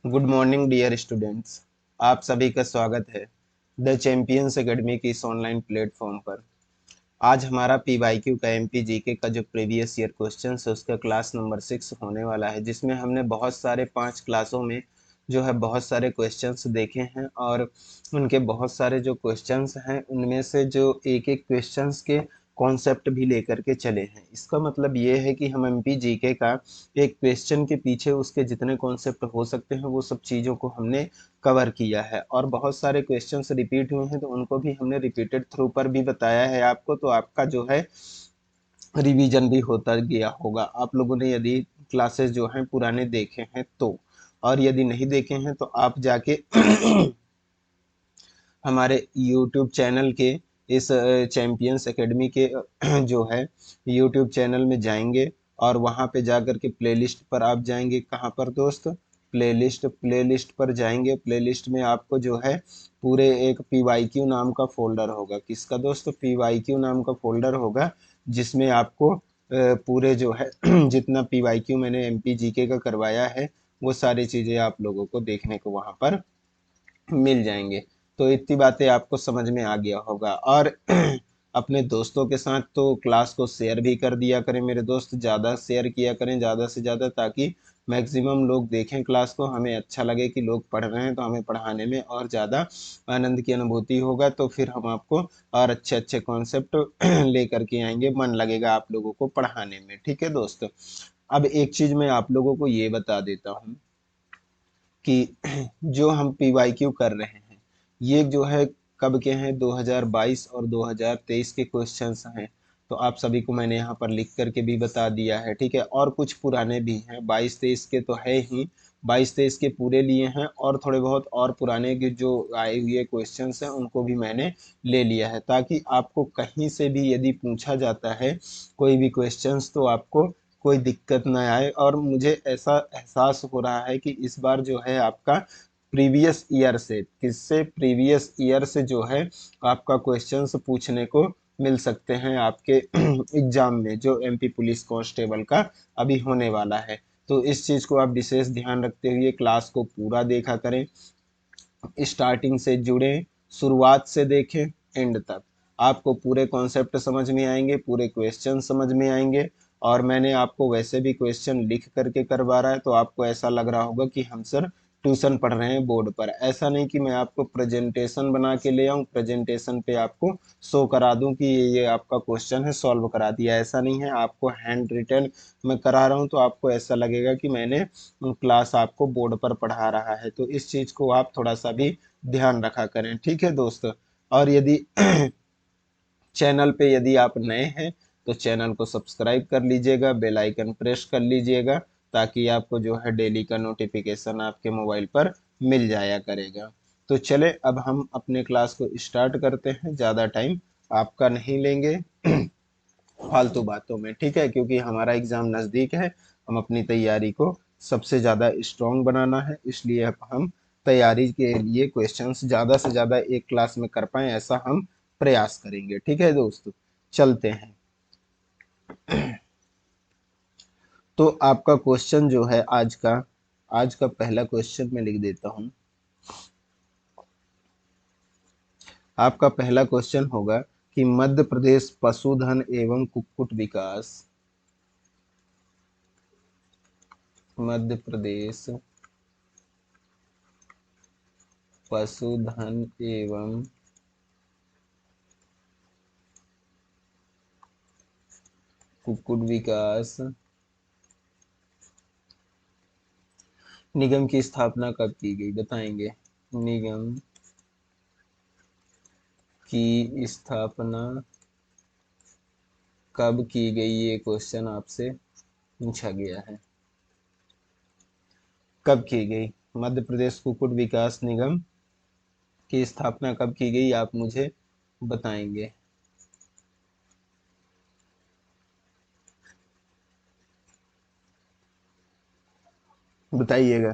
Good morning dear students. आप सभी का स्वागत है द चैंपियंस एकेडमी की इस ऑनलाइन प्लेटफॉर्म पर। आज हमारा पीवाईक्यू का एमपीजीके का जो प्रीवियस ईयर क्वेश्चन है उसका क्लास नंबर 6 होने वाला है, जिसमें हमने बहुत सारे 5 क्लासों में जो है बहुत सारे क्वेश्चंस देखे हैं और उनके बहुत सारे जो क्वेश्चंस हैं उनमें से जो एक एक क्वेश्चंस के कॉन्सेप्ट भी लेकर के चले हैं। इसका मतलब ये है कि हम एमपीजीके का एक क्वेश्चन के पीछे उसके जितने कॉन्सेप्ट हो सकते हैं वो सब चीज़ों को हमने कवर किया है, और बहुत सारे क्वेश्चंस रिपीट हुए हैं तो उनको भी हमने रिपीटेड थ्रू पर भी बताया है आपको, तो आपका जो है रिवीजन भी होता गया होगा आप लोगों ने, यदि क्लासेस जो हैं पुराने देखे हैं तो। और यदि नहीं देखे हैं तो आप जाके हमारे यूट्यूब चैनल के इस चैंपियंस एकेडमी के जो है यूट्यूब चैनल में जाएंगे और वहाँ पे जा कर के प्लेलिस्ट पर आप जाएंगे। कहाँ पर दोस्त? प्लेलिस्ट पर जाएंगे। प्लेलिस्ट में आपको जो है पूरे एक पीवाईक्यू नाम का फोल्डर होगा। किसका दोस्त? पीवाईक्यू नाम का फोल्डर होगा, जिसमें आपको पूरे जो है जितना पीवाईक्यू मैंने एमपीजीके का करवाया है वो सारी चीज़ें आप लोगों को देखने को वहाँ पर मिल जाएंगे। तो इतनी बातें आपको समझ में आ गया होगा। और अपने दोस्तों के साथ तो क्लास को शेयर भी कर दिया करें मेरे दोस्त, ज़्यादा शेयर किया करें ज़्यादा से ज़्यादा, ताकि मैक्सिमम लोग देखें क्लास को। हमें अच्छा लगे कि लोग पढ़ रहे हैं तो हमें पढ़ाने में और ज़्यादा आनंद की अनुभूति होगा, तो फिर हम आपको और अच्छे अच्छे कॉन्सेप्ट लेकर के आएंगे, मन लगेगा आप लोगों को पढ़ाने में। ठीक है दोस्त। अब एक चीज़ मैं आप लोगों को ये बता देता हूँ कि जो हम पीवाईक्यू कर रहे हैं ये जो है कब के हैं? 2022 और 2023 के क्वेश्चंस हैं। तो आप सभी को मैंने यहाँ पर लिख करके भी बता दिया है, ठीक है। और कुछ पुराने भी हैं, 22-23 के तो है ही, 22-23 के पूरे लिए हैं, और थोड़े बहुत और पुराने के जो आए हुए क्वेश्चंस हैं उनको भी मैंने ले लिया है, ताकि आपको कहीं से भी यदि पूछा जाता है कोई भी क्वेश्चंस तो आपको कोई दिक्कत ना आए। और मुझे ऐसा एहसास हो रहा है कि इस बार जो है आपका प्रीवियस ईयर से, किससे? प्रीवियस ईयर से जो है आपका क्वेश्चंस पूछने को मिल सकते हैं आपके एग्जाम में, जो एमपी पुलिस कांस्टेबल का अभी होने वाला है। तो इस चीज़ को आप विशेष ध्यान रखते हुए क्लास को पूरा देखा करें, स्टार्टिंग से जुड़ें, शुरुआत से देखें एंड तक। आपको पूरे कॉन्सेप्ट समझ में आएंगे, पूरे क्वेश्चन समझ में आएंगे। और मैंने आपको वैसे भी क्वेश्चन लिख करके करवा रहा है तो आपको ऐसा लग रहा होगा कि हम सर ट्यूशन पढ़ रहे हैं बोर्ड पर। ऐसा नहीं कि मैं आपको प्रेजेंटेशन बना के ले आऊँ, प्रेजेंटेशन पे आपको शो करा दूं कि ये आपका क्वेश्चन है, सॉल्व करा दिया। ऐसा नहीं है, आपको हैंड रिटन मैं करा रहा हूँ तो आपको ऐसा लगेगा कि मैंने क्लास आपको बोर्ड पर पढ़ा रहा है। तो इस चीज़ को आप थोड़ा सा भी ध्यान रखा करें, ठीक है दोस्त। और यदि चैनल पे यदि आप नए हैं तो चैनल को सब्सक्राइब कर लीजिएगा, बेल आइकन प्रेस कर लीजिएगा, ताकि आपको जो है डेली का नोटिफिकेशन आपके मोबाइल पर मिल जाया करेगा। तो चले अब हम अपने क्लास को स्टार्ट करते हैं, ज़्यादा टाइम आपका नहीं लेंगे फालतू बातों में, ठीक है, क्योंकि हमारा एग्ज़ाम नज़दीक है। हम अपनी तैयारी को सबसे ज़्यादा स्ट्रॉन्ग बनाना है, इसलिए अब हम तैयारी के लिए क्वेश्चंस ज़्यादा से ज़्यादा एक क्लास में कर पाएँ ऐसा हम प्रयास करेंगे, ठीक है दोस्तों। चलते हैं। तो आपका क्वेश्चन जो है आज का पहला क्वेश्चन मैं लिख देता हूँ। आपका पहला क्वेश्चन होगा कि मध्य प्रदेश पशुधन एवं कुक्कुट विकास, मध्य प्रदेश पशुधन एवं कुक्कुट विकास निगम की स्थापना कब की गई? बताएंगे। निगम की स्थापना कब की गई? ये क्वेश्चन आपसे पूछा गया है। कब की गई? मध्य प्रदेश कुक्कुट विकास निगम की स्थापना कब की गई? आप मुझे बताएंगे। बताइएगा।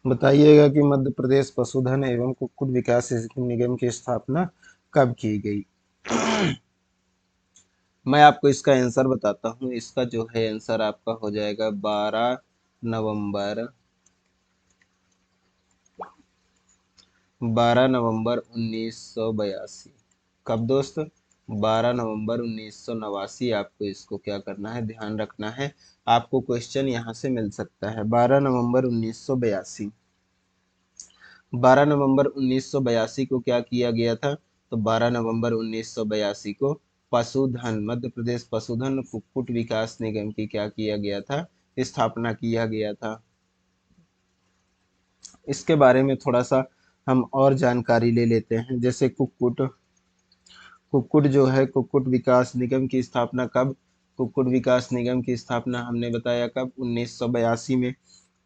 बताइएगा कि मध्य प्रदेश पशुधन एवं कुक्कुट विकास निगम की स्थापना कब की गई। मैं आपको इसका आंसर बताता हूँ। इसका जो है आंसर आपका हो जाएगा 12 नवंबर 1982। कब दोस्त? 12 नवंबर 1989। आपको इसको क्या करना है, ध्यान रखना है। आपको क्वेश्चन यहाँ से मिल सकता है। 12 नवंबर 1982। 12 नवंबर 1982 को क्या किया गया था? तो 12 नवंबर 1982 को पशुधन, मध्य प्रदेश पशुधन कुक्कुट विकास निगम की क्या किया गया था, स्थापना किया गया था। इसके बारे में थोड़ा सा हम और जानकारी ले लेते हैं। जैसे कुक्कुट कुक्कुट जो है, कुक्कुट विकास निगम की स्थापना कब? कुक्कुट विकास निगम की स्थापना हमने बताया कब? 1982 में।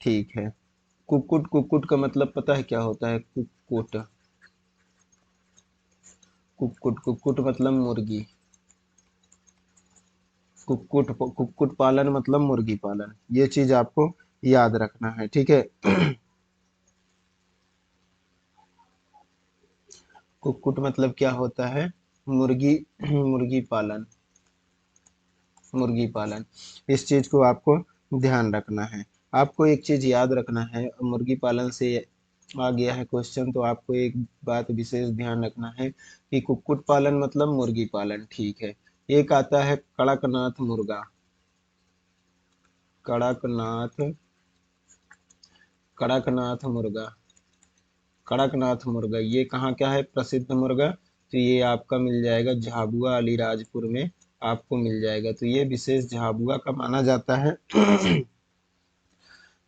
ठीक है। कुक्कुट कुक्कुट का मतलब पता है क्या होता है? कुक्कुट कुक्कुट कुक्कुट मतलब मुर्गी। कुक्कुट पालन मतलब मुर्गी पालन। ये चीज आपको याद रखना है, ठीक है। कुक्कुट मतलब क्या होता है? मुर्गी मुर्गी पालन। मुर्गी पालन, इस चीज को आपको ध्यान रखना है। आपको एक चीज याद रखना है, मुर्गी पालन से आ गया है क्वेश्चन, तो आपको एक बात विशेष ध्यान रखना है कि कुक्कुट पालन मतलब मुर्गी पालन, ठीक है। एक आता है कड़कनाथ मुर्गा। कड़कनाथ कड़कनाथ मुर्गा। कड़कनाथ मुर्गा ये कहाँ क्या है, प्रसिद्ध मुर्गा? तो ये आपका मिल जाएगा झाबुआ अलीराजपुर में, आपको मिल जाएगा। तो ये विशेष झाबुआ का माना जाता है।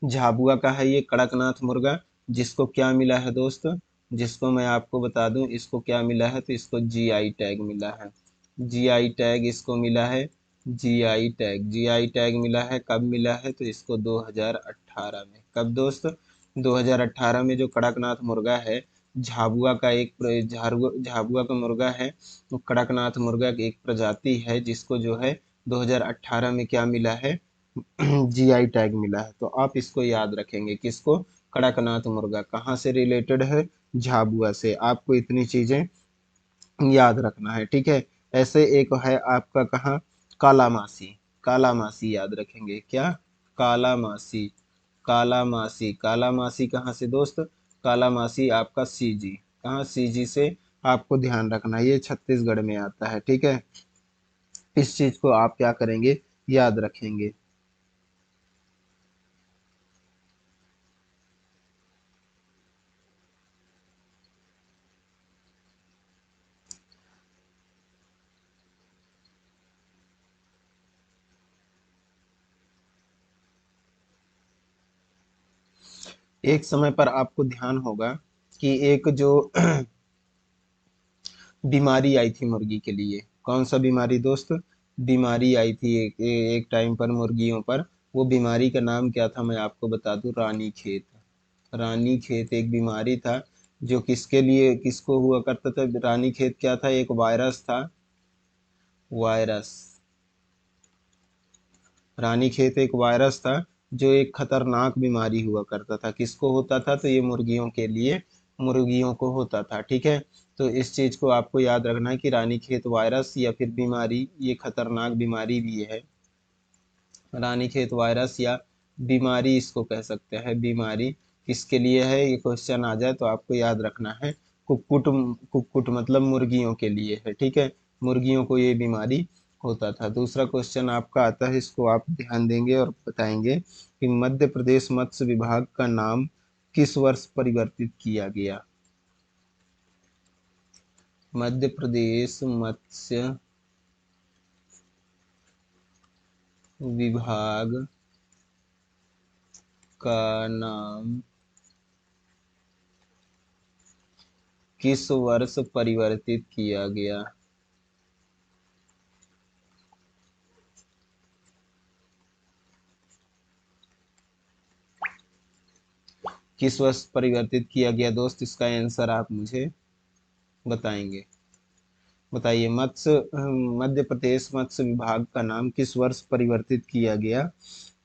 झाबुआ का है ये कड़कनाथ मुर्गा, जिसको क्या मिला है दोस्त? जिसको मैं आपको बता दूं, इसको क्या मिला है, तो इसको जीआई टैग मिला है। जीआई टैग इसको मिला है। जीआई टैग मिला है। कब मिला है? तो इसको 2018 में। कब दोस्त? 2018 में जो कड़कनाथ मुर्गा है, झाबुआ का एक झाबुआ का मुर्गा है, वो कड़कनाथ मुर्गा की एक प्रजाति है, जिसको जो है 2018 में क्या मिला है, जीआई टैग मिला है। तो आप इसको याद रखेंगे, किसको? कड़कनाथ मुर्गा। कहाँ से रिलेटेड है? झाबुआ से। आपको इतनी चीजें याद रखना है, ठीक है। ऐसे एक है आपका कहाँ, कालामासी। कालामासी याद रखेंगे क्या? कालामासी। कालामासी कालामासी कहाँ से दोस्त? कालामासी आपका सीजी। कहाँ? सीजी से। आपको ध्यान रखना है, ये छत्तीसगढ़ में आता है, ठीक है। इस चीज को आप क्या करेंगे, याद रखेंगे। एक समय पर आपको ध्यान होगा कि एक जो बीमारी आई थी मुर्गी के लिए। कौन सा बीमारी दोस्त? बीमारी आई थी एक टाइम पर मुर्गियों पर। वो बीमारी का नाम क्या था, मैं आपको बता दूं, रानी खेत। रानी खेत एक बीमारी था, जो किसके लिए, किसको हुआ करता था? रानी खेत क्या था? एक वायरस था। वायरस। रानीखेत एक वायरस था, जो एक खतरनाक बीमारी हुआ करता था। किसको होता था? तो ये मुर्गियों के लिए, मुर्गियों को होता था, ठीक है। तो इस चीज को आपको याद रखना है कि रानीखेत वायरस या फिर बीमारी, ये खतरनाक बीमारी भी है। रानीखेत वायरस या बीमारी इसको कह सकते हैं। बीमारी किसके लिए है, ये क्वेश्चन आ जाए तो आपको याद रखना है। कुक्कुट कुक्कुट मतलब मुर्गियों के लिए है, ठीक है। मुर्गियों को ये बीमारी होता था। दूसरा क्वेश्चन आपका आता है, इसको आप ध्यान देंगे और बताएंगे कि मध्य प्रदेश मत्स्य विभाग का नाम किस वर्ष परिवर्तित किया गया? मध्य प्रदेश मत्स्य विभाग का नाम किस वर्ष परिवर्तित किया गया? किस वर्ष परिवर्तित किया गया दोस्त? इसका आंसर आप मुझे बताएंगे। बताइए, मध्य प्रदेश मत्स्य विभाग का नाम किस वर्ष परिवर्तित किया गया?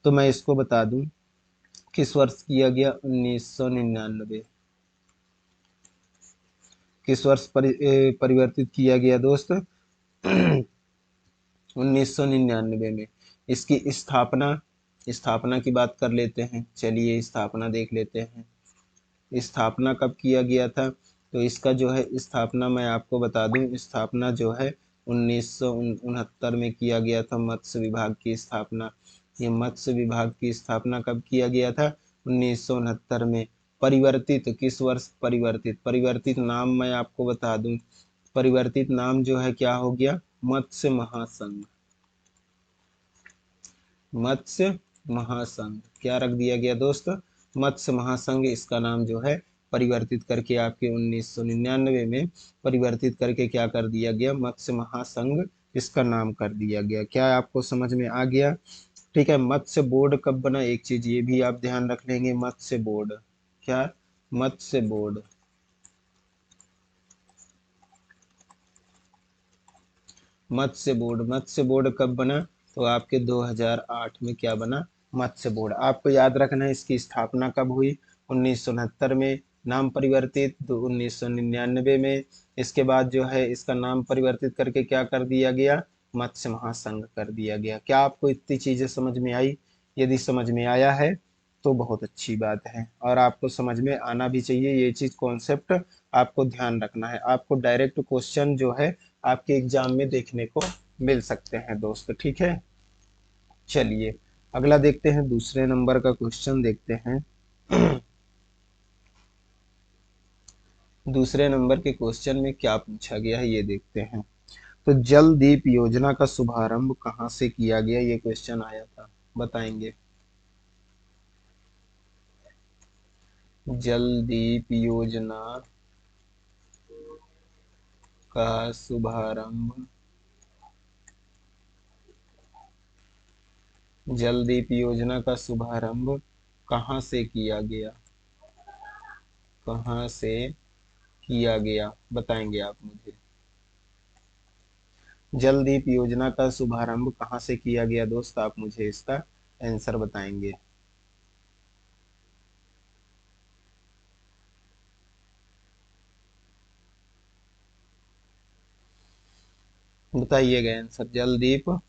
तो मैं इसको बता दूं किस वर्ष किया गया? 1999। किस वर्ष परिवर्तित किया गया दोस्त? 1999 में। इसकी स्थापना, स्थापना की बात कर लेते हैं। चलिए स्थापना देख लेते हैं। स्थापना कब किया गया था? तो इसका जो है स्थापना मैं आपको बता दूं, स्थापना जो है 1969 में किया गया था, मत्स्य विभाग की स्थापना। ये मत्स्य विभाग की स्थापना कब किया गया था? 1969 में। परिवर्तित किस वर्ष परिवर्तित? परिवर्तित नाम मैं आपको बता दूं, परिवर्तित नाम जो है क्या हो गया? मत्स्य महासंघ। मत्स्य महासंघ क्या रख दिया गया दोस्त? मत्स्य महासंघ। इसका नाम जो है परिवर्तित करके आपके 1999 में परिवर्तित करके क्या कर दिया गया? मत्स्य महासंघ इसका नाम कर दिया गया। क्या आपको समझ में आ गया? ठीक है। मत्स्य बोर्ड कब बना? एक चीज ये भी आप ध्यान रख लेंगे, मत्स्य बोर्ड। क्या? मत्स्य बोर्ड। मत्स्य बोर्ड कब बना? तो आपके 2008 में क्या बना? मत्स्य बोर्ड। आपको याद रखना है इसकी स्थापना कब हुई? 1969 में। नाम परिवर्तित 1999 में। इसके बाद जो है इसका नाम परिवर्तित करके क्या कर दिया गया? मत्स्य महासंघ कर दिया गया। क्या आपको इतनी चीजें समझ में आई? यदि समझ में आया है तो बहुत अच्छी बात है, और आपको समझ में आना भी चाहिए। ये चीज कॉन्सेप्ट आपको ध्यान रखना है। आपको डायरेक्ट क्वेश्चन जो है आपके एग्जाम में देखने को मिल सकते हैं दोस्त। ठीक है। चलिए अगला देखते हैं, दूसरे नंबर का क्वेश्चन देखते हैं। दूसरे नंबर के क्वेश्चन में क्या पूछा गया है ये देखते हैं। तो जल दीप योजना का शुभारंभ कहाँ से किया गया? ये क्वेश्चन आया था, बताएंगे। जल दीप योजना का शुभारंभ, जल दीप योजना का शुभारंभ कहाँ से किया गया? कहाँ से किया गया बताएंगे आप मुझे। जल दीप योजना का शुभारंभ कहाँ से किया गया दोस्त? आप मुझे इसका आंसर बताएंगे। बताइएगा आंसर। जल दीप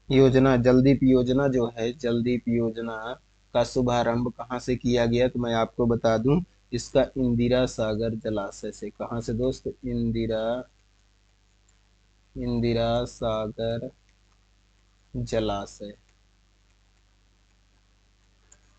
योजना, जल दीप योजना जो है, जल दीप योजना का शुभारंभ कहाँ से किया गया? तो मैं आपको बता दूं, इसका इंदिरा सागर जलाशय से। कहाँ से दोस्त? इंदिरा सागर जलाशय।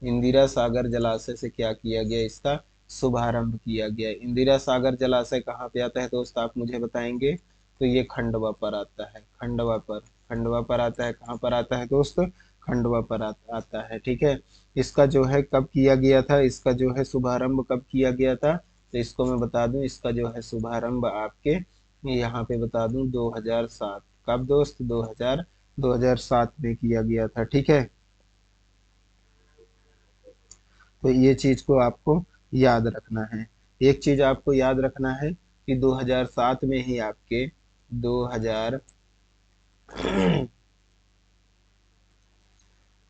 इंदिरा सागर जलाशय से क्या किया गया? इसका शुभारंभ किया गया। इंदिरा सागर जलाशय कहाँ पे आता है दोस्त? आप मुझे बताएंगे। तो ये खंडवा पर आता है। खंडवा पर, खंडवा पर आता है। कहाँ पर आता है दोस्त? खंडवा पर आता है। ठीक है। इसका जो है कब किया गया था? इसका जो है शुभारंभ कब किया गया था? तो इसको मैं बता दूं, इसका जो है शुभारंभ आपके यहाँ पे बता दूं 2007। कब दोस्त? 2007 में किया गया था। ठीक है। तो ये चीज को आपको याद रखना है। एक चीज आपको याद रखना है कि 2007 में ही आपके 2000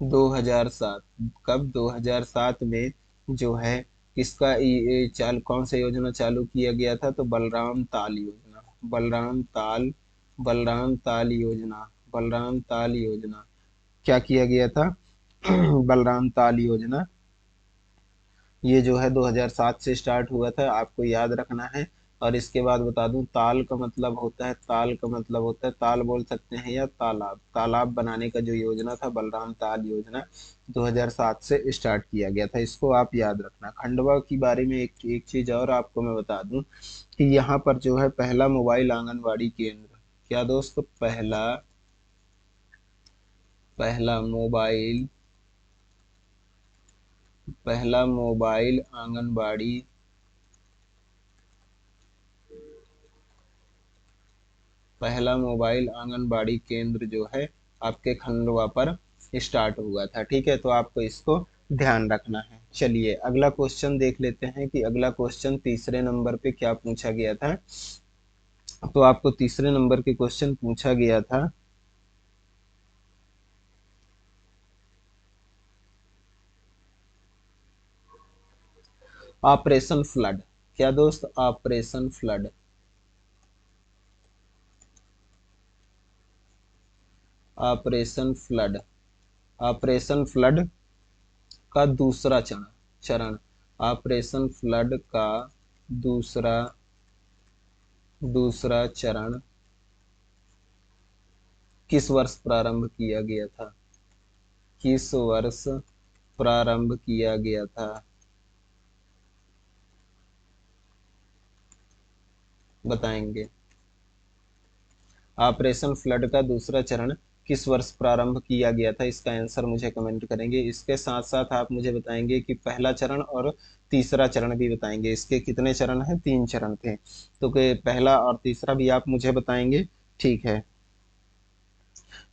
2007, कब? 2007 में जो है किसका ये चाल कौन सा योजना चालू किया गया था? तो बलराम ताल योजना। बलराम ताल योजना। बलराम ताल योजना क्या किया गया था? बलराम ताल योजना ये जो है 2007 से स्टार्ट हुआ था, आपको याद रखना है। और इसके बाद बता दूं, ताल का मतलब होता है, ताल का मतलब होता है, ताल बोल सकते हैं या तालाब। तालाब बनाने का जो योजना था, बलराम ताल योजना 2007 से स्टार्ट किया गया था। इसको आप याद रखना। खंडवा की बारे में एक एक चीज और आपको मैं बता दूं कि यहाँ पर जो है पहला मोबाइल आंगनवाड़ी केंद्र, क्या दोस्त? पहला मोबाइल पहला मोबाइल आंगनबाड़ी पहला मोबाइल आंगनबाड़ी केंद्र जो है आपके खंडवा पर स्टार्ट हुआ था। ठीक है। तो आपको इसको ध्यान रखना है। चलिए अगला क्वेश्चन देख लेते हैं कि अगला क्वेश्चन तीसरे नंबर पे क्या पूछा गया था। तो आपको तीसरे नंबर के क्वेश्चन पूछा गया था ऑपरेशन फ्लड। क्या दोस्त? Operation flood. Operation flood. Operation flood का दूसरा चरण चरण ऑपरेशन फ्लड का दूसरा दूसरा चरण किस वर्ष प्रारंभ किया गया था? किस वर्ष प्रारंभ किया गया था? बताएंगे। ऑपरेशन फ्लड का दूसरा चरण किस वर्ष प्रारंभ किया गया था? इसका आंसर मुझे कमेंट करेंगे। इसके साथ साथ आप मुझे बताएंगे कि पहला चरण और तीसरा चरण भी बताएंगे। इसके कितने चरण हैं? 3 चरण थे, तो पहला और तीसरा भी आप मुझे बताएंगे। ठीक है,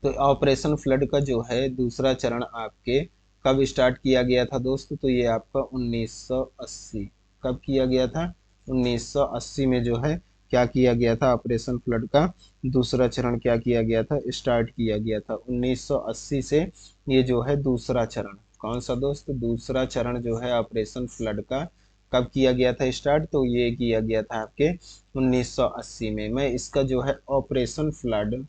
तो ऑपरेशन फ्लड का जो है दूसरा चरण आपके कब स्टार्ट किया गया था दोस्त? तो ये आपका 1980। कब किया गया था? 1980 में जो है क्या किया गया था? ऑपरेशन फ्लड का दूसरा चरण क्या किया गया था? स्टार्ट किया गया था 1980 से। ये जो है दूसरा चरण, कौन सा दोस्त? दूसरा चरण जो है ऑपरेशन फ्लड का कब किया गया था स्टार्ट? तो ये किया गया था आपके 1980 में। मैं इसका जो है ऑपरेशन फ्लड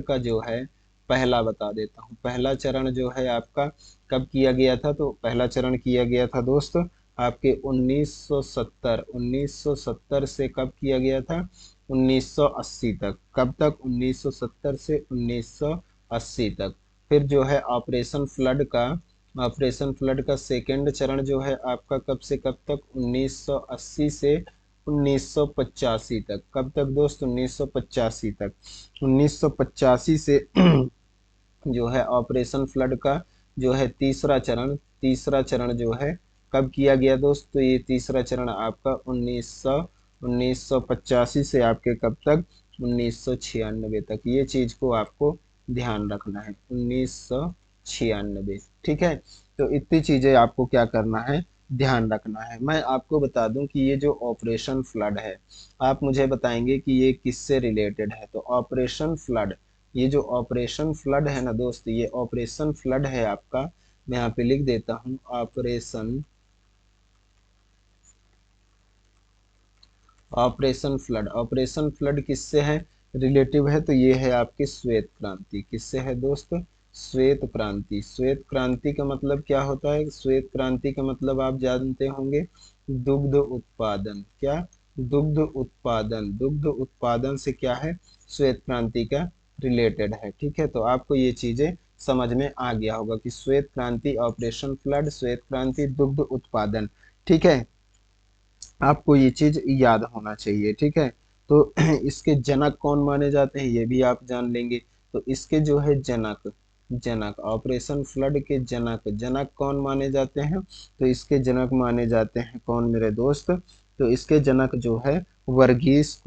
का जो है पहला बता देता हूँ। पहला चरण जो है आपका कब किया गया था? तो पहला चरण किया गया था दोस्त आपके 1970 से कब किया गया था? 1980 तक। कब तक? 1970 से 1980 तक। फिर जो है ऑपरेशन फ्लड का सेकेंड चरण जो है आपका कब से कब तक? 1980 से 1985 तक। कब तक दोस्त? 1985 तक। 1985 से जो है ऑपरेशन फ्लड का जो है तीसरा चरण जो है कब किया गया दोस्त? तो ये तीसरा चरण आपका 1985 से आपके कब तक? 1996 तक। ये चीज को आपको ध्यान रखना है, 1996। ठीक है, तो इतनी चीजें आपको क्या करना है? ध्यान रखना है। मैं आपको बता दूं कि ये जो ऑपरेशन फ्लड है, आप मुझे बताएंगे कि ये किससे रिलेटेड है। तो ऑपरेशन फ्लड, ये जो ऑपरेशन फ्लड है ना दोस्त, ये ऑपरेशन फ्लड है आपका, मैं यहाँ पे लिख देता हूँ ऑपरेशन फ्लड किससे है रिलेटिव है? तो ये है आपकी श्वेत क्रांति। किससे है दोस्त? श्वेत क्रांति। श्वेत क्रांति का मतलब क्या होता है? श्वेत क्रांति का मतलब आप जानते होंगे, दुग्ध उत्पादन। क्या? दुग्ध उत्पादन से क्या है? श्वेत क्रांति का रिलेटेड है। ठीक है, तो आपको ये चीजें समझ में आ गया होगा कि श्वेत क्रांति, ऑपरेशन फ्लड, श्वेत क्रांति, दुग्ध उत्पादन। ठीक है, आपको ये चीज याद होना चाहिए। ठीक है, तो इसके जनक कौन माने जाते हैं ये भी आप जान लेंगे। तो इसके जो है जनक जनक ऑपरेशन फ्लड के जनक जनक कौन माने जाते हैं? तो इसके जनक माने जाते हैं कौन मेरे दोस्त? तो इसके जनक जो है वर्गीस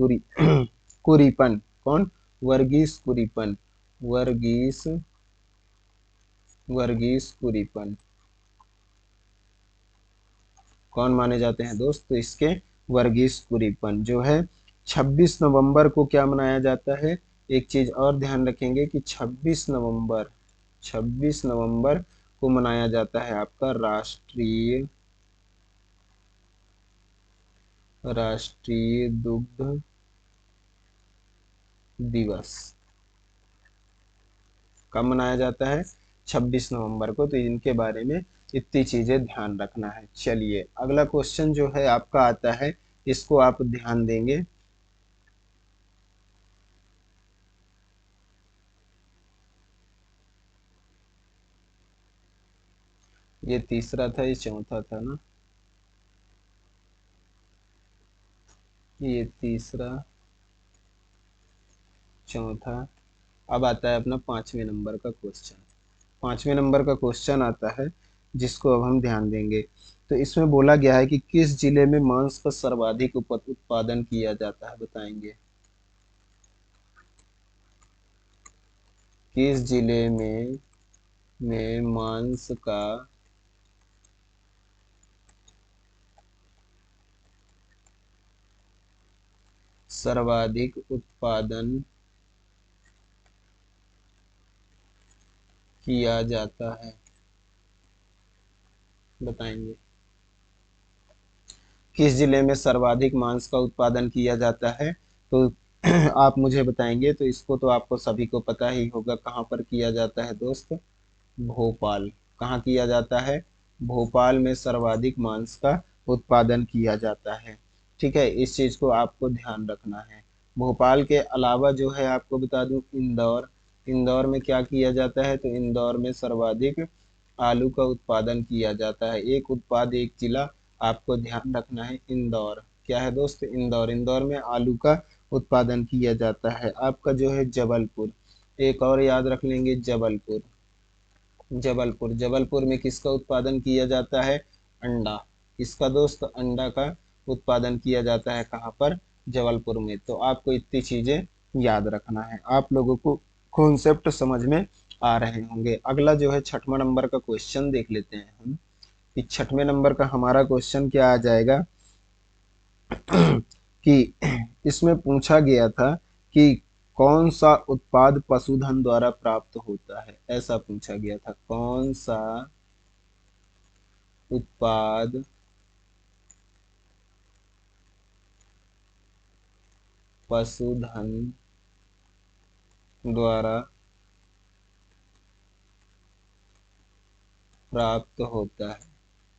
कुरीपन। कौन? वर्गीस कुरीपन। वर्गीस वर्गीस कुरीपन कौन माने जाते हैं दोस्त? तो इसके वर्गीस कुरीपन जो है 26 नवंबर को क्या मनाया जाता है? एक चीज और ध्यान रखेंगे कि 26 नवंबर को मनाया जाता है आपका राष्ट्रीय दुग्ध दिवस। कब मनाया जाता है? 26 नवंबर को। तो इनके बारे में इतनी चीजें ध्यान रखना है। चलिए, अगला क्वेश्चन जो है आपका आता है, इसको आप ध्यान देंगे। ये तीसरा था, ये चौथा था ना? ये तीसरा, चौथा। अब आता है अपना 5वें नंबर का क्वेश्चन। 5वें नंबर का क्वेश्चन आता है, जिसको अब हम ध्यान देंगे। तो इसमें बोला गया है कि किस जिले में मांस का सर्वाधिक उत्पादन किया जाता है? बताएंगे। किस जिले में मांस का सर्वाधिक उत्पादन किया जाता है, बताएंगे। किस जिले में सर्वाधिक मांस का उत्पादन किया जाता है? तो आप मुझे बताएंगे। तो इसको तो आपको सभी को पता ही होगा, कहाँ पर किया जाता है दोस्त? भोपाल। कहाँ किया जाता है? भोपाल में सर्वाधिक मांस का उत्पादन किया जाता है। ठीक है, इस चीज को आपको ध्यान रखना है। भोपाल के अलावा जो है आपको बता दूं, इंदौर। इंदौर में क्या किया जाता है? तो इंदौर में सर्वाधिक आलू का उत्पादन किया जाता है। एक उत्पाद एक जिला, आपको ध्यान रखना है। इंदौर क्या है दोस्त? इंदौर। इंदौर में आलू का उत्पादन किया जाता है। आपका जो है जबलपुर, एक और याद रख लेंगे, जबलपुर। जबलपुर, जबलपुर में किसका उत्पादन किया जाता है? अंडा। किसका दोस्त? अंडा का उत्पादन किया जाता है। कहाँ पर? जबलपुर में। तो आपको इतनी चीजें याद रखना है। आप लोगों को कॉन्सेप्ट समझ में आ रहे होंगे। अगला जो है 6वां नंबर का क्वेश्चन देख लेते हैं हम, कि 6वें नंबर का हमारा क्वेश्चन क्या आ जाएगा। कि इसमें पूछा गया था कि कौन सा उत्पाद पशुधन द्वारा प्राप्त होता है, ऐसा पूछा गया था। कौन सा उत्पाद पशुधन द्वारा प्राप्त होता है,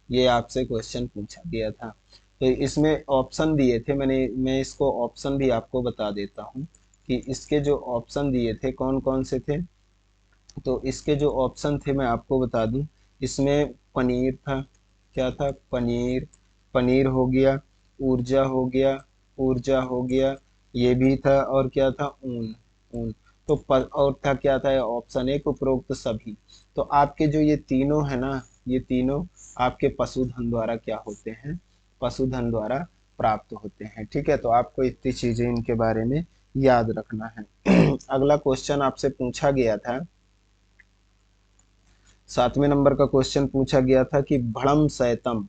ये आपसे क्वेश्चन पूछा गया था। तो इसमें ऑप्शन दिए थे, मैं इसको ऑप्शन भी आपको बता देता हूँ कि इसके जो ऑप्शन दिए थे कौन कौन से थे। तो इसके जो ऑप्शन थे मैं आपको बता दूं। इसमें पनीर था। क्या था? पनीर। पनीर हो गया, ऊर्जा हो गया, ऊर्जा हो गया, ये भी था, और क्या था? ऊन। ऊन। तो और था क्या था? ऑप्शन एक, उपरोक्त सभी। तो आपके जो ये तीनों है ना, ये तीनों आपके पशुधन द्वारा क्या होते हैं? पशुधन द्वारा प्राप्त होते हैं। ठीक है, तो आपको इतनी चीजें इनके बारे में याद रखना है। अगला क्वेश्चन आपसे पूछा गया था, 7वें नंबर का क्वेश्चन पूछा गया था कि भड़म सैतम,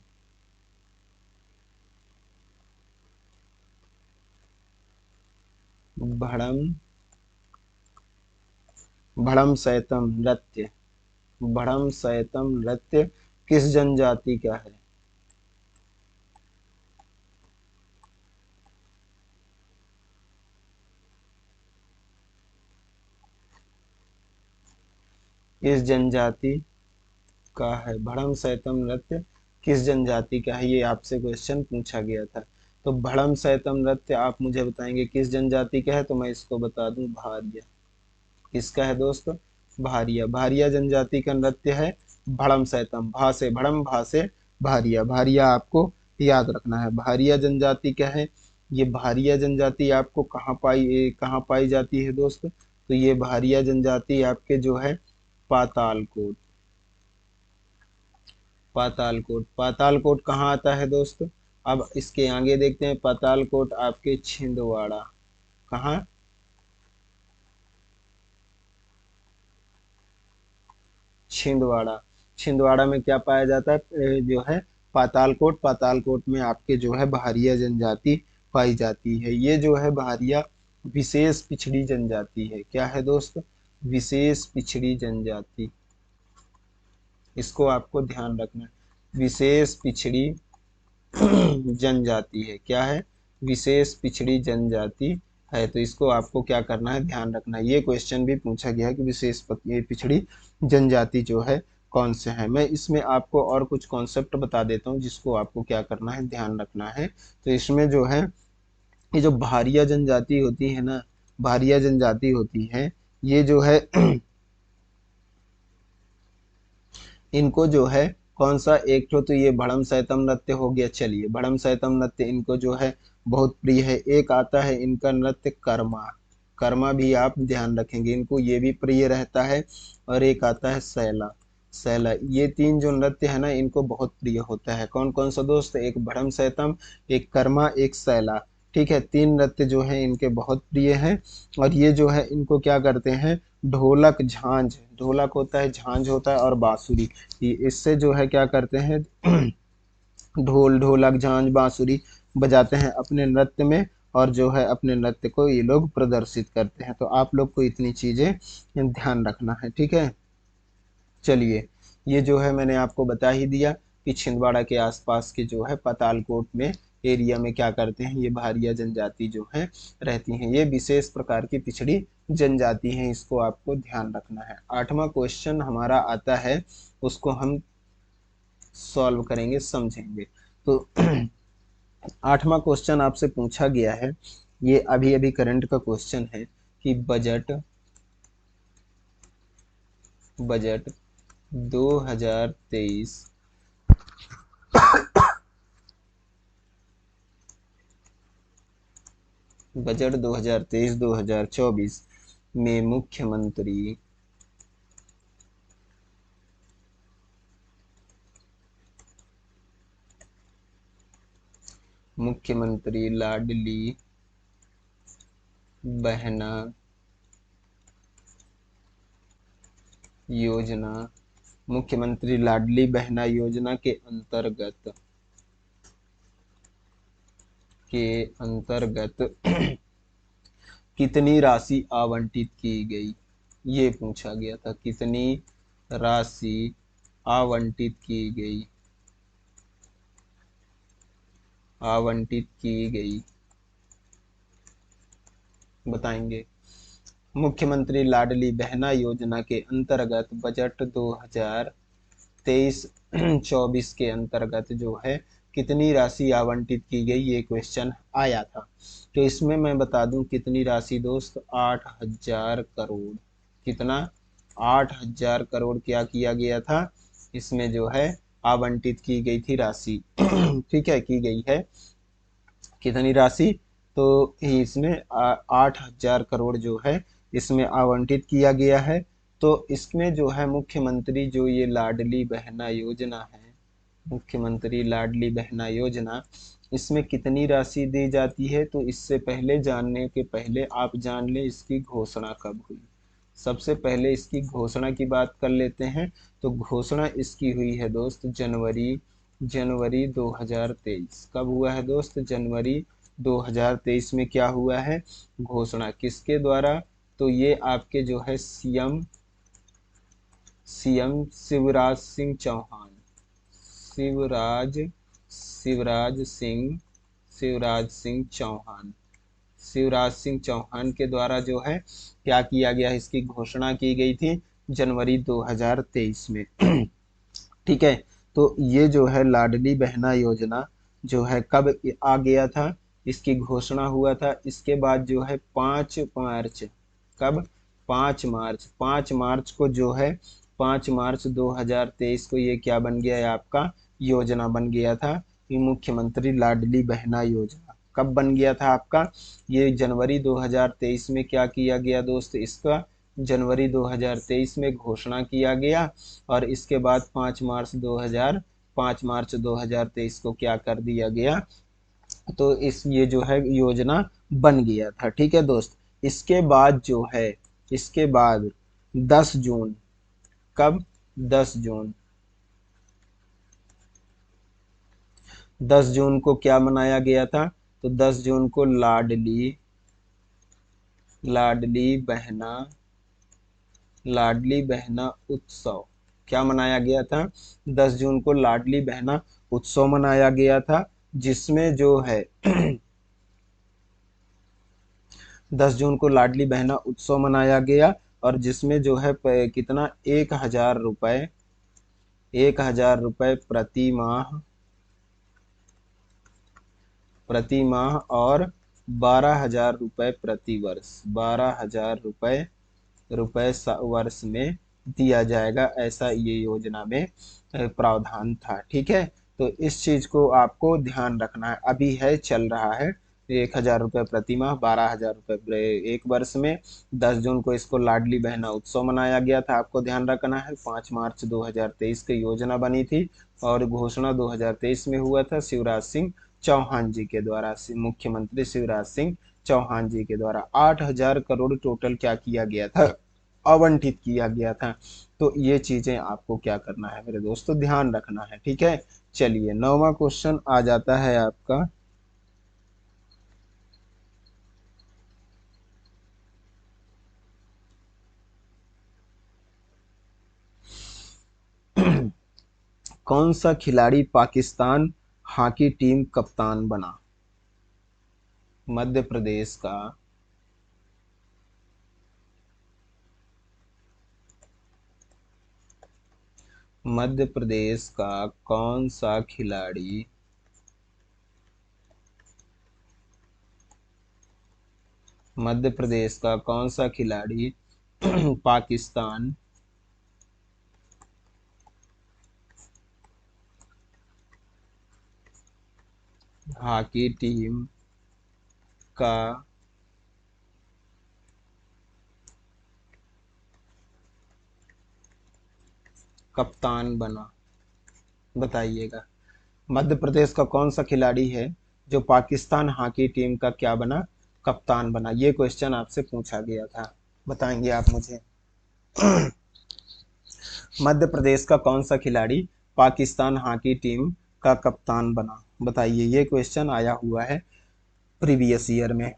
भड़म भड़म सैतम नृत्य, भड़म सैतम नृत्य किस जनजाति का है? किस जनजाति का है भड़म सैतम नृत्य? किस जनजाति का है? ये आपसे क्वेश्चन पूछा गया था। तो भड़म सैतम नृत्य आप मुझे बताएंगे किस जनजाति का है? तो मैं इसको बता दूं, भारिया। किसका है दोस्त? भारिया। भारिया जनजाति का नृत्य है भड़म सैतम। भा से भड़म, भा से भारिया। भारिया आपको याद रखना है। भारिया जनजाति क्या है? ये भारिया जनजाति आपको कहाँ पाई जाती है दोस्त? तो ये भारिया जनजाति आपके जो है पातालकोट। पातालकोट। पातालकोट कहाँ आता है दोस्त? अब इसके आगे देखते हैं। पातालकोट आपके छिंदवाड़ा। कहाँ? छिंदवाड़ा। छिंदवाड़ा में क्या पाया जाता है? जो है पातालकोट। पातालकोट में आपके जो है भारिया जनजाति पाई जाती है। ये जो है भारिया विशेष पिछड़ी जनजाति है। क्या है दोस्त? विशेष पिछड़ी जनजाति। इसको आपको ध्यान रखना है। विशेष पिछड़ी जनजाति है। क्या है? विशेष पिछड़ी जनजाति है। तो इसको आपको क्या करना है? ध्यान रखना है। ये क्वेश्चन भी पूछा गया है कि विशेष ये पिछड़ी जनजाति जो है कौन से है। मैं इसमें आपको और कुछ कॉन्सेप्ट बता देता हूँ जिसको आपको क्या करना है? ध्यान रखना है। तो इसमें जो है, ये जो भारिया जनजाति होती है ना, भारिया जनजाति होती है, ये जो है इनको जो है कौन सा एक तो ये भड़म सैतम नृत्य हो गया। चलिए, भड़म सैतम नृत्य इनको जो है बहुत प्रिय है। एक आता है इनका नृत्य कर्मा। कर्मा भी आप ध्यान रखेंगे, इनको ये भी प्रिय रहता है। और एक आता है सैला। सैला। ये तीन जो नृत्य है ना, इनको बहुत प्रिय होता है। कौन कौन सा दोस्त? एक भड़म सैतम, एक कर्मा, एक सैला। ठीक है, तीन नृत्य जो है इनके बहुत प्रिय हैं। और ये जो है इनको क्या करते हैं? ढोलक, झांझ। ढोलक होता है, झांझ होता है, और बांसुरी। इससे जो है क्या करते हैं? ढोल, ढोलक, झांझ, बांसुरी बजाते हैं अपने नृत्य में। और जो है अपने नृत्य को ये लोग प्रदर्शित करते हैं। तो आप लोग को इतनी चीजें ध्यान रखना है। ठीक है। चलिए, ये जो है मैंने आपको बता ही दिया कि छिंदवाड़ा के आसपास के जो है पातालकोट में एरिया में क्या करते हैं, ये भारिया जनजाति जो है रहती हैं। ये विशेष प्रकार की पिछड़ी जनजाति हैं, इसको आपको ध्यान रखना है। 8वां क्वेश्चन हमारा आता है, उसको हम सॉल्व करेंगे, समझेंगे। तो 8वां क्वेश्चन आपसे पूछा गया है, ये अभी अभी करंट का क्वेश्चन है कि बजट बजट 2023 बजट 2023-2024 में मुख्यमंत्री लाडली बहना योजना मुख्यमंत्री लाडली बहना योजना के अंतर्गत कितनी राशि आवंटित की गई, ये पूछा गया था। कितनी राशि आवंटित की गई बताएंगे। मुख्यमंत्री लाडली बहना योजना के अंतर्गत बजट 2023-24 के अंतर्गत जो है कितनी राशि आवंटित की गई, ये क्वेश्चन आया था। तो इसमें मैं बता दूं कितनी राशि दोस्त, 8,000 करोड़। कितना? 8,000 करोड़ क्या किया गया था, इसमें जो है आवंटित की गई थी राशि। ठीक है, की गई है कितनी राशि, तो इसमें 8,000 करोड़ जो है इसमें आवंटित किया गया है। तो इसमें जो है मुख्यमंत्री जो ये लाडली बहना योजना है, मुख्यमंत्री लाडली बहना योजना, इसमें कितनी राशि दी जाती है, तो इससे पहले जानने के पहले आप जान लें इसकी घोषणा कब हुई। सबसे पहले इसकी घोषणा की बात कर लेते हैं। तो घोषणा इसकी हुई है दोस्त जनवरी जनवरी 2023। कब हुआ है दोस्त? जनवरी 2023 में क्या हुआ है, घोषणा किसके द्वारा, तो ये आपके जो है सीएम सीएम शिवराज सिंह चौहान, शिवराज शिवराज सिंह शिवराज सिंह चौहान शिवराज सिंह चौहान के द्वारा जो है क्या किया गया, इसकी घोषणा की गई थी जनवरी 2023 में। ठीक है, तो ये जो है लाडली बहना योजना जो है कब आ गया था, इसकी घोषणा हुआ था इसके बाद जो है 5 मार्च। कब? 5 मार्च को जो है 5 मार्च 2023 को ये क्या बन गया है, आपका योजना बन गया था। ये मुख्यमंत्री लाडली बहना योजना कब बन गया था आपका, ये जनवरी 2023 में क्या किया गया दोस्त, इसका जनवरी 2023 में घोषणा किया गया। और इसके बाद 5 मार्च 2023 को क्या कर दिया गया, तो ये जो है योजना बन गया था। ठीक है दोस्त, इसके बाद जो है इसके बाद 10 जून, कब? 10 जून 10 जून को क्या मनाया गया था, तो 10 जून को लाडली बहना लाडली बहना उत्सव क्या मनाया गया था, 10 जून को लाडली बहना उत्सव मनाया गया था, जिसमें जो है 10 जून को लाडली बहना उत्सव मनाया गया, और जिसमें जो है कितना, 1,000 रुपए 1,000 रुपए प्रति माह और 12,000 रुपए प्रतिवर्ष, 12,000 रुपए वर्ष में दिया जाएगा, ऐसा ये योजना में प्रावधान था। ठीक है, तो इस चीज को आपको ध्यान रखना है। अभी है, चल रहा है 1,000 रुपए प्रति माह, 12,000 रुपए एक वर्ष में। 10 जून को इसको लाडली बहना उत्सव मनाया गया था, आपको ध्यान रखना है। 5 मार्च 2023 की योजना बनी थी और घोषणा 2023 में हुआ था शिवराज सिंह चौहान जी के द्वारा, मुख्यमंत्री शिवराज सिंह चौहान जी के द्वारा 8,000 करोड़ टोटल क्या किया गया था, आवंटित किया गया था। तो ये चीजें आपको क्या करना है मेरे दोस्तों, ध्यान रखना है। ठीक है, चलिए 9वां क्वेश्चन आ जाता है आपका। कौन सा खिलाड़ी पाकिस्तान हॉकी टीम कप्तान बना? मध्य प्रदेश का मध्य प्रदेश का कौन सा खिलाड़ी मध्य प्रदेश का कौन सा खिलाड़ी पाकिस्तान हॉकी टीम का कप्तान बना? बताइएगा। मध्य प्रदेश का कौन सा खिलाड़ी है जो पाकिस्तान हॉकी टीम का क्या बना? कप्तान बना। ये क्वेश्चन आपसे पूछा गया था, बताएंगे आप मुझे। मध्य प्रदेश का कौन सा खिलाड़ी पाकिस्तान हॉकी टीम का कप्तान बना? बताइए, ये क्वेश्चन आया हुआ है प्रीवियस ईयर में।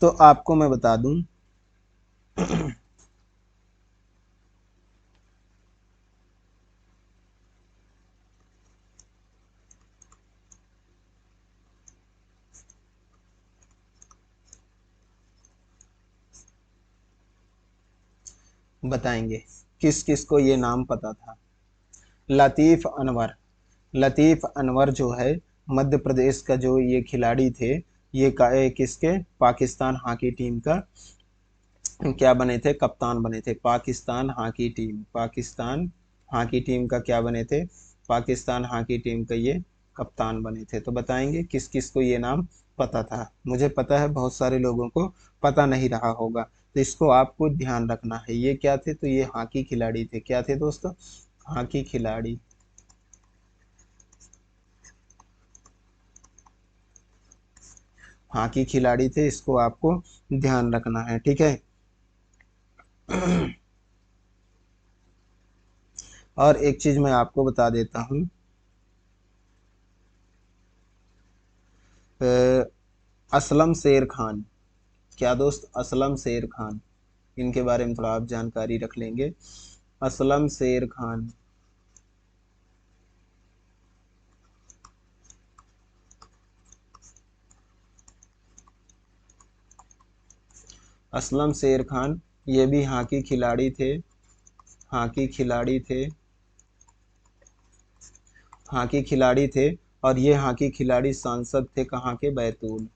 तो आपको मैं बता दूं, बताएंगे किस किस को ये नाम पता था। लतीफ़ अनवर। लतीफ़ अनवर जो है मध्य प्रदेश का जो ये खिलाड़ी थे, किसके, पाकिस्तान हॉकी टीम का क्या बने थे? कप्तान बने थे। पाकिस्तान हॉकी टीम का क्या बने थे? पाकिस्तान हॉकी टीम का ये कप्तान बने थे। तो बताएंगे किस किस को ये नाम पता था। मुझे पता है बहुत सारे लोगों को पता नहीं रहा होगा, तो इसको आपको ध्यान रखना है। ये क्या थे? तो ये हॉकी खिलाड़ी थे। क्या थे दोस्तों? हॉकी खिलाड़ी। हॉकी खिलाड़ी थे, इसको आपको ध्यान रखना है, ठीक है। और एक चीज मैं आपको बता देता हूँ, असलम शेर खान। क्या दोस्त? असलम शेर खान। इनके बारे में थोड़ा आप जानकारी रख लेंगे। असलम शेर खान। असलम शेर खान ये भी हॉकी खिलाड़ी थे। हॉकी खिलाड़ी थे। हॉकी खिलाड़ी थे। और ये हॉकी खिलाड़ी सांसद थे कहाँ के? बैतूल।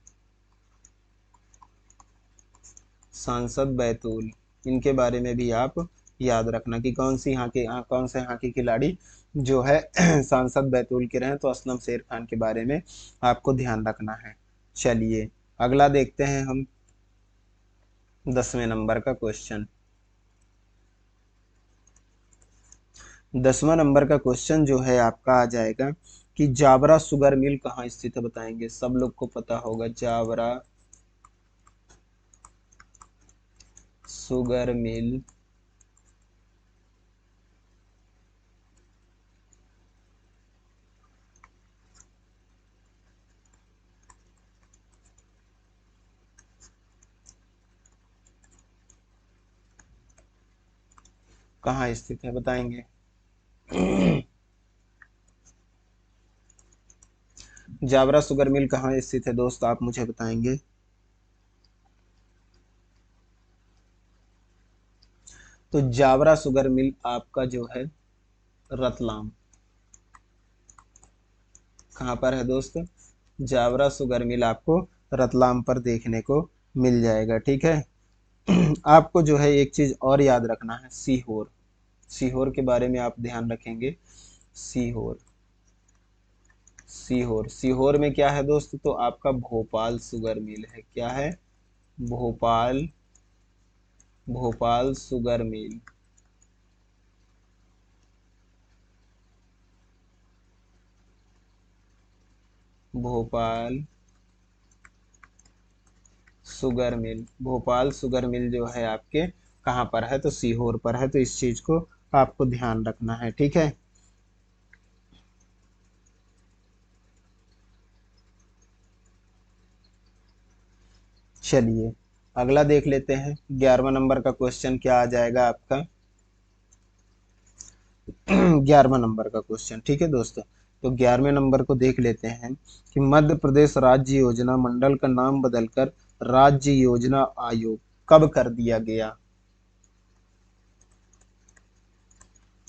सांसद बैतूल। इनके बारे में भी आप याद रखना कि कौन से हॉकी खिलाड़ी जो है सांसद बैतूल के रहे। तो असलम शेर खान के बारे में आपको ध्यान रखना है। चलिए अगला देखते हैं हम, 10वें नंबर का क्वेश्चन। 10वां नंबर का क्वेश्चन जो है आपका आ जाएगा कि जावरा शुगर मिल कहाँ स्थित है? बताएंगे। सब लोग को पता होगा जावरा शुगर मिल कहाँ स्थित है? बताएंगे। जावरा शुगर मिल कहाँ स्थित है दोस्त? आप मुझे बताएंगे। तो जावरा शुगर मिल आपका जो है रतलाम। कहाँ पर है दोस्त? जावरा शुगर मिल आपको रतलाम पर देखने को मिल जाएगा, ठीक है। आपको जो है एक चीज और याद रखना है, सीहोर। सीहोर के बारे में आप ध्यान रखेंगे। सीहोर। सीहोर, सीहोर में क्या है दोस्त? तो आपका भोपाल शुगर मिल है। क्या है? Bhopal. Bhopal sugar mill. Bhopal sugar mill. Bhopal sugar mill जो है आपके कहाँ पर है? तो सीहोर पर है। तो इस चीज को आपको ध्यान रखना है, ठीक है। चलिए अगला देख लेते हैं 11वां नंबर का क्वेश्चन क्या आ जाएगा आपका। 11वां नंबर का क्वेश्चन, ठीक है दोस्तों। तो 11वें नंबर को देख लेते हैं कि मध्य प्रदेश राज्य योजना मंडल का नाम बदलकर राज्य योजना आयोग कब कर दिया गया।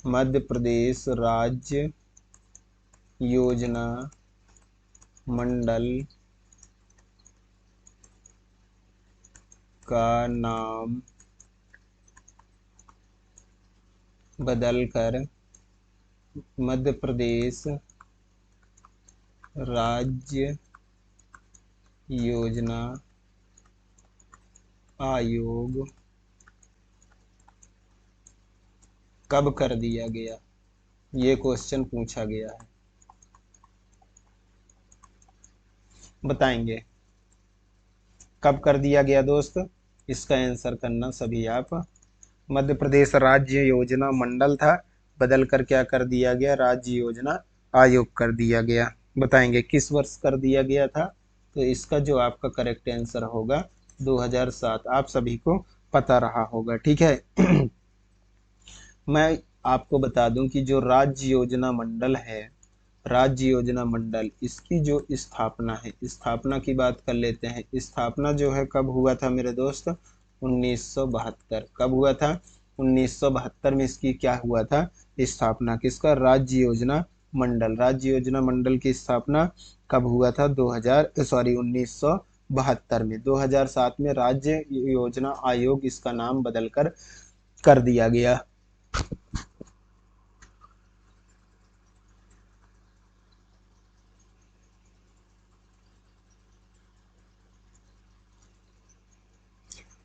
मध्य प्रदेश राज्य योजना मंडल का नाम बदलकर मध्य प्रदेश राज्य योजना आयोग कब कर दिया गया, ये क्वेश्चन पूछा गया है, बताएंगे कब कर दिया गया दोस्त। इसका आंसर करना सभी आप। मध्य प्रदेश राज्य योजना मंडल था, बदल कर क्या कर दिया गया, राज्य योजना आयोग कर दिया गया। बताएंगे किस वर्ष कर दिया गया था। तो इसका जो आपका करेक्ट आंसर होगा 2007। आप सभी को पता रहा होगा, ठीक है। मैं आपको बता दूं कि जो राज्य योजना मंडल है, राज्य योजना मंडल, इसकी जो स्थापना है, स्थापना की बात कर लेते हैं। स्थापना जो है कब हुआ था मेरे दोस्त, 1972। कब हुआ था, 1972 में इसकी क्या हुआ था, स्थापना किसका, राज्य योजना मंडल। राज्य योजना मंडल की स्थापना कब हुआ था, 1972 में। 2007 में राज्य योजना आयोग इसका नाम बदलकर कर दिया गया।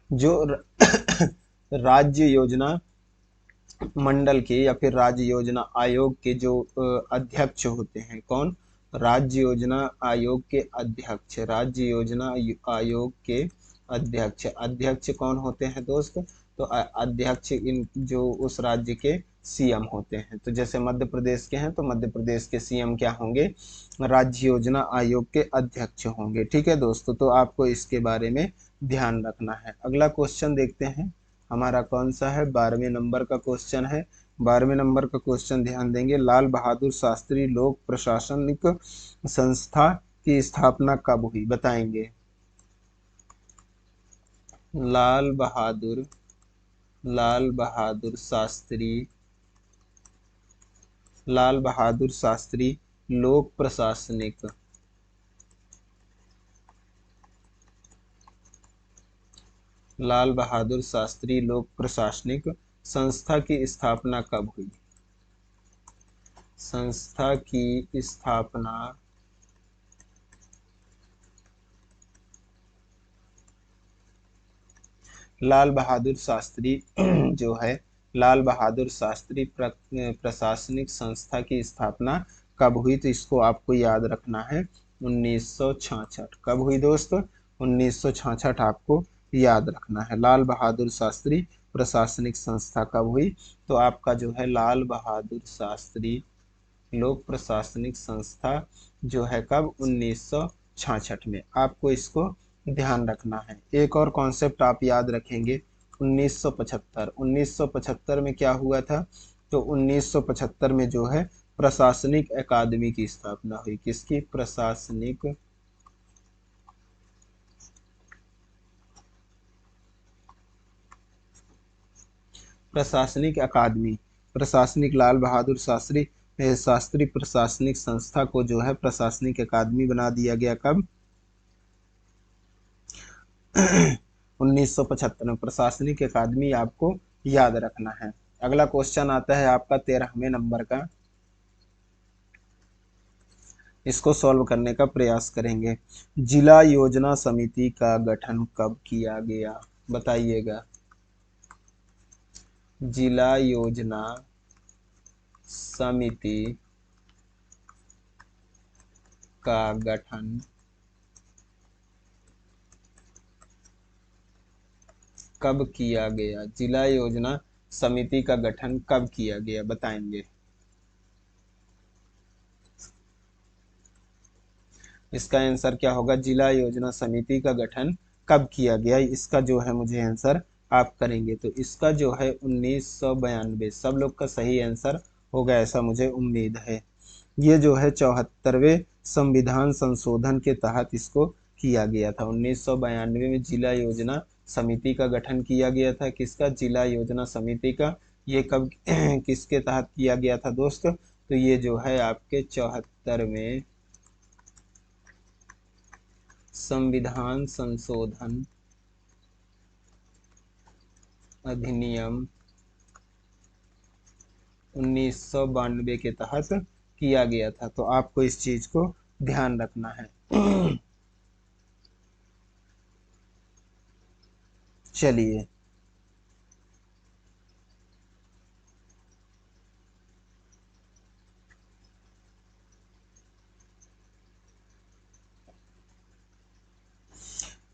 जो राज्य योजना मंडल के या फिर राज्य योजना आयोग के जो अध्यक्ष होते हैं, कौन, राज्य योजना आयोग के अध्यक्ष, राज्य योजना आयोग के अध्यक्ष, अध्यक्ष कौन होते हैं दोस्त। तो अध्यक्ष इन जो उस राज्य के सीएम होते हैं। तो जैसे मध्य प्रदेश के हैं तो मध्य प्रदेश के सीएम क्या होंगे, राज्य योजना आयोग के अध्यक्ष होंगे, ठीक है दोस्तों। तो आपको इसके बारे में ध्यान रखना है। अगला क्वेश्चन देखते हैं, हमारा कौन सा है, 12वें नंबर का क्वेश्चन है। 12वें नंबर का क्वेश्चन ध्यान देंगे, लाल बहादुर शास्त्री लोक प्रशासनिक संस्था की स्थापना कब हुई, बताएंगे। लाल बहादुर, लाल बहादुर शास्त्री, लाल बहादुर शास्त्री लोक प्रशासनिक, लाल बहादुर शास्त्री लोक प्रशासनिक संस्था की स्थापना कब हुई। संस्था की स्थापना लाल बहादुर शास्त्री जो है, लाल बहादुर शास्त्री प्रशासनिक संस्था की स्थापना कब हुई। तो इसको आपको याद रखना है, 1966। कब हुई दोस्त, 1966 आपको याद रखना है। लाल बहादुर शास्त्री प्रशासनिक संस्था कब हुई। तो आपका जो है लाल बहादुर शास्त्री लोक प्रशासनिक संस्था जो है कब, 1966 में। आपको इसको ध्यान रखना है। एक और कॉन्सेप्ट आप याद रखेंगे, 1975। 1975 में क्या हुआ था, तो 1975 में जो है प्रशासनिक अकादमी की स्थापना हुई। किसकी, प्रशासनिक प्रशासनिक अकादमी, प्रशासनिक लाल बहादुर शास्त्री शास्त्री प्रशासनिक संस्था को जो है प्रशासनिक अकादमी बना दिया गया। कब, 1975 में प्रशासनिक अकादमी आपको याद रखना है। अगला क्वेश्चन आता है आपका 13वें नंबर का, इसको सॉल्व करने का प्रयास करेंगे। जिला योजना समिति का गठन कब किया गया, बताइएगा। जिला योजना समिति का गठन कब किया गया, जिला योजना समिति का गठन कब किया गया, बताएंगे। इसका आंसर क्या होगा, जिला योजना समिति का गठन कब किया गया, इसका जो है मुझे आंसर आप करेंगे। तो इसका जो है 1992, सब लोग का सही आंसर होगा ऐसा मुझे उम्मीद है। ये जो है 74वें संविधान संशोधन के तहत इसको किया गया था। 1992 में जिला योजना समिति का गठन किया गया था। किसका? जिला योजना समिति का। ये कब किसके तहत किया गया था दोस्त? तो ये जो है आपके 74वें संविधान संशोधन अधिनियम 1992 के तहत किया गया था। तो आपको इस चीज को ध्यान रखना है। चलिए,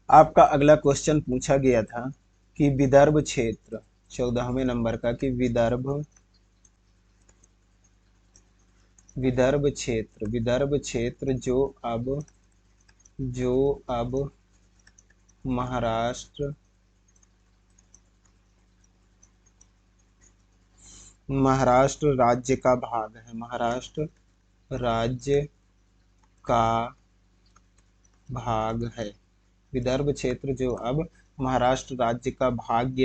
आपका अगला क्वेश्चन पूछा गया था कि विदर्भ क्षेत्र, 14वें नंबर का, कि विदर्भ क्षेत्र जो अब महाराष्ट्र राज्य का भाग है, महाराष्ट्र राज्य का भाग है। विदर्भ क्षेत्र जो अब महाराष्ट्र राज्य का भाग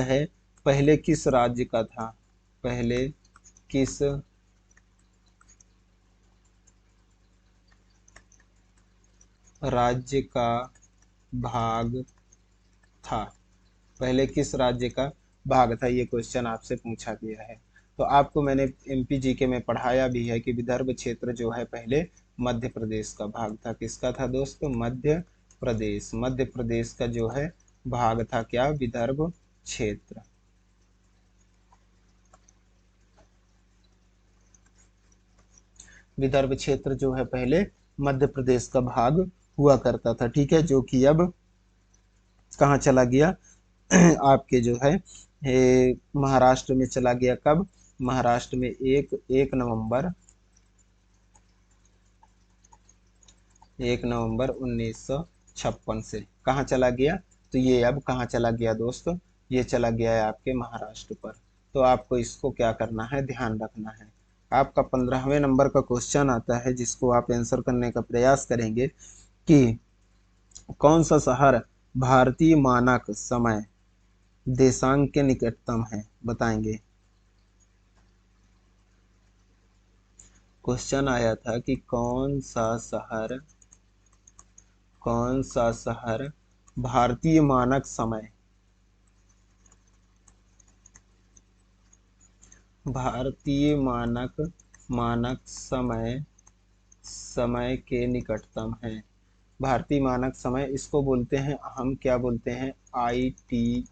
है, पहले किस राज्य का था? पहले किस राज्य का भाग था? पहले किस राज्य का भाग था? ये क्वेश्चन आपसे पूछा गया है। तो आपको मैंने एमपीजीके में पढ़ाया भी है कि विदर्भ क्षेत्र जो है पहले मध्य प्रदेश का भाग था। किसका था दोस्तों? मध्य प्रदेश का जो है भाग था क्या? विदर्भ क्षेत्र। विदर्भ क्षेत्र जो है पहले मध्य प्रदेश का भाग हुआ करता था, ठीक है, जो कि अब कहाँ चला गया? आपके जो है महाराष्ट्र में चला गया। कब? महाराष्ट्र में 1 नवंबर 1956 से कहाँ चला गया? तो ये अब कहाँ चला गया दोस्तों? ये चला गया है आपके महाराष्ट्र पर। तो आपको इसको क्या करना है? ध्यान रखना है। आपका 15वें नंबर का क्वेश्चन आता है जिसको आप आंसर करने का प्रयास करेंगे कि कौन सा शहर भारतीय मानक समय देशांक के निकटतम है? बताएंगे। क्वेश्चन आया था कि कौन सा शहर भारतीय मानक समय के निकटतम है। भारतीय मानक समय, इसको बोलते हैं हम, क्या बोलते हैं? आईएसटी।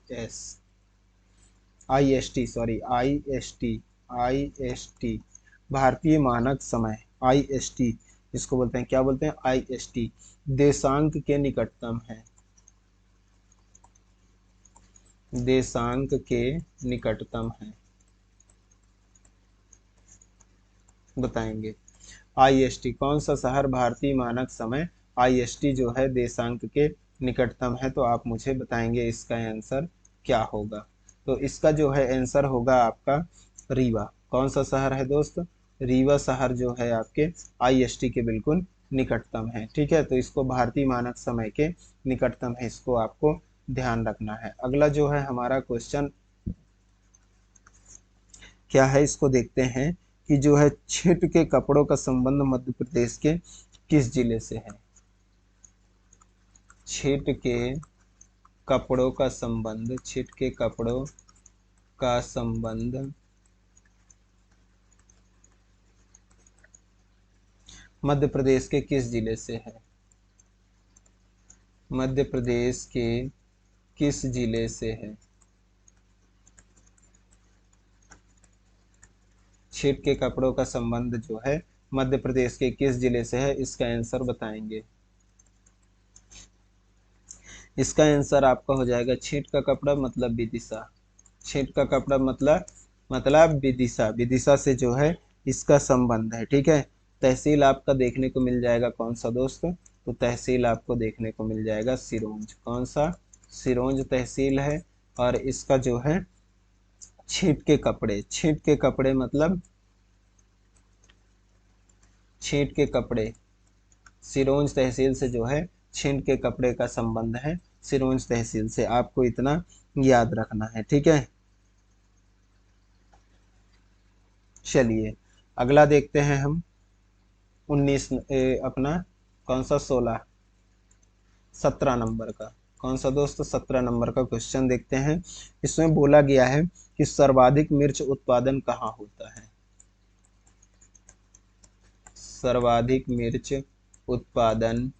भारतीय मानक समय आईएसटी, इसको बोलते हैं, क्या बोलते हैं? आईएसटी। देशांक के निकटतम है। देशांक के निकटतम है, बताएंगे। आईएसटी, कौन सा शहर भारतीय मानक समय आईएसटी जो है देशांक के निकटतम है? तो आप मुझे बताएंगे इसका आंसर क्या होगा। तो इसका जो है आंसर होगा आपका रीवा। कौन सा शहर है दोस्त? रीवा शहर जो है आपके आईएसटी के बिल्कुल निकटतम है, ठीक है। तो इसको भारतीय मानक समय के निकटतम है, इसको आपको ध्यान रखना है। अगला जो है हमारा क्वेश्चन क्या है, इसको देखते हैं कि जो है छिट के कपड़ों का संबंध मध्य प्रदेश के किस जिले से है? छिट के कपड़ों का संबंध मध्य प्रदेश के किस जिले से है? मध्य प्रदेश के किस जिले से है? छिट के कपड़ों का संबंध जो है मध्य प्रदेश के किस जिले से है? इसका आंसर बताएंगे। इसका आंसर आपका हो जाएगा छिट का कपड़ा मतलब विदिशा। छिट का कपड़ा मतलब विदिशा। विदिशा से जो है इसका संबंध है, ठीक है। तहसील आपका देखने को मिल जाएगा कौन सा दोस्त? तो तहसील आपको देखने को मिल जाएगा सिरोंज। कौन सा? सिरोंज तहसील है। और इसका जो है छींट के कपड़े, छींट के कपड़े मतलब छींट के कपड़े, सिरोंज तहसील से जो है छींट के कपड़े का संबंध है सिरोंज तहसील से। आपको इतना याद रखना है, ठीक है। चलिए अगला देखते हैं हम 19 अपना कौन सा 16 17 नंबर का। कौन सा दोस्त? 17 नंबर का क्वेश्चन देखते हैं। इसमें बोला गया है कि सर्वाधिक मिर्च उत्पादन कहाँ होता है? सर्वाधिक मिर्च उत्पादन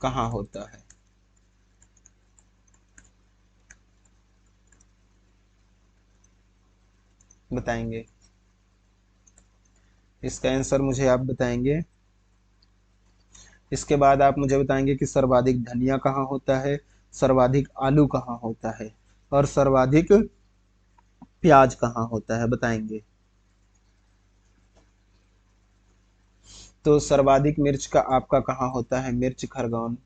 कहाँ होता है? बताएंगे? इसका आंसर मुझे आप बताएंगे। इसके बाद आप मुझे बताएंगे कि सर्वाधिक धनिया कहाँ होता है, सर्वाधिक आलू कहाँ होता है, और सर्वाधिक प्याज कहाँ होता है, बताएंगे? तो सर्वाधिक मिर्च का आपका कहाँ होता है? मिर्च खरगोन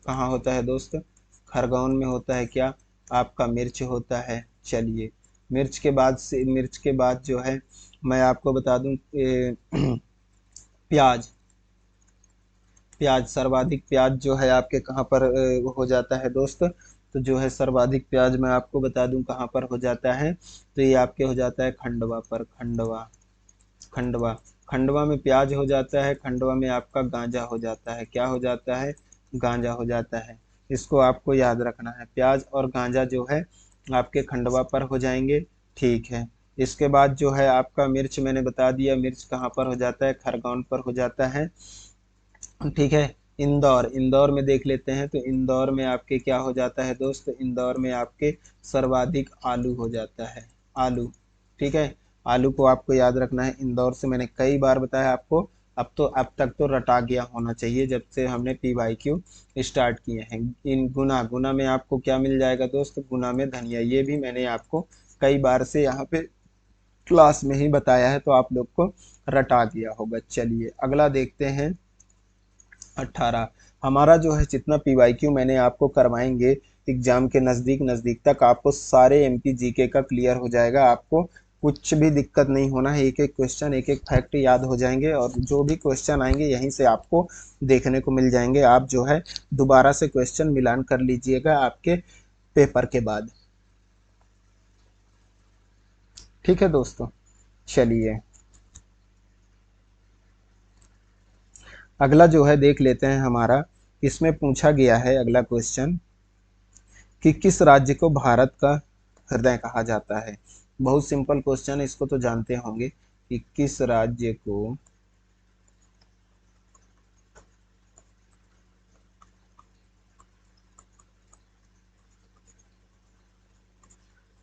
कहाँ होता है दोस्त? खरगोन में होता है क्या आपका? मिर्च होता है। चलिए मिर्च के बाद जो है मैं आपको बता दूं प्याज, प्याज सर्वाधिक प्याज जो है आपके कहाँ पर हो जाता है दोस्त? तो जो है सर्वाधिक प्याज मैं आपको बता दूं कहाँ पर हो जाता है। तो ये आपके हो जाता है खंडवा पर। खंडवा, खंडवा, खंडवा में प्याज हो जाता है। खंडवा में आपका गांजा हो जाता है। क्या हो जाता है? गांजा हो जाता है। इसको आपको याद रखना है। प्याज और गांजा जो है आपके खंडवा पर हो जाएंगे। ठीक है। इसके बाद जो है आपका मिर्च मैंने बता दिया, मिर्च कहाँ पर हो जाता है? खरगोन पर हो जाता है। ठीक है। इंदौर, इंदौर में देख लेते हैं। तो इंदौर में आपके क्या हो जाता है दोस्त? इंदौर में आपके सर्वाधिक आलू हो जाता है। आलू, ठीक है। आलू को आपको याद रखना है। इंदौर से मैंने कई बार बताया आपको। अब तक तो रटा गया होना चाहिए जब से हमने PYQ स्टार्ट किए हैं। इन गुना, गुना में आपको क्या मिल जाएगा दोस्त? गुना में धनिया। ये भी मैंने आपको कई बार से यहाँ पे क्लास में ही बताया है, तो आप लोग को रटा गया होगा। चलिए अगला देखते हैं 18। हमारा जो है जितना PYQ मैंने आपको करवाएंगे एग्जाम के नज़दीक नज़दीक तक, आपको सारे MP GK का क्लियर हो जाएगा। आपको कुछ भी दिक्कत नहीं होना है। एक एक क्वेश्चन, एक एक फैक्ट याद हो जाएंगे, और जो भी क्वेश्चन आएंगे यहीं से आपको देखने को मिल जाएंगे। आप जो है दोबारा से क्वेश्चन मिलान कर लीजिएगा आपके पेपर के बाद। ठीक है दोस्तों। चलिए अगला जो है देख लेते हैं हमारा। इसमें पूछा गया है अगला क्वेश्चन कि किस राज्य को भारत का हृदय कहा जाता है? बहुत सिंपल क्वेश्चन है, इसको तो जानते होंगे कि किस राज्य को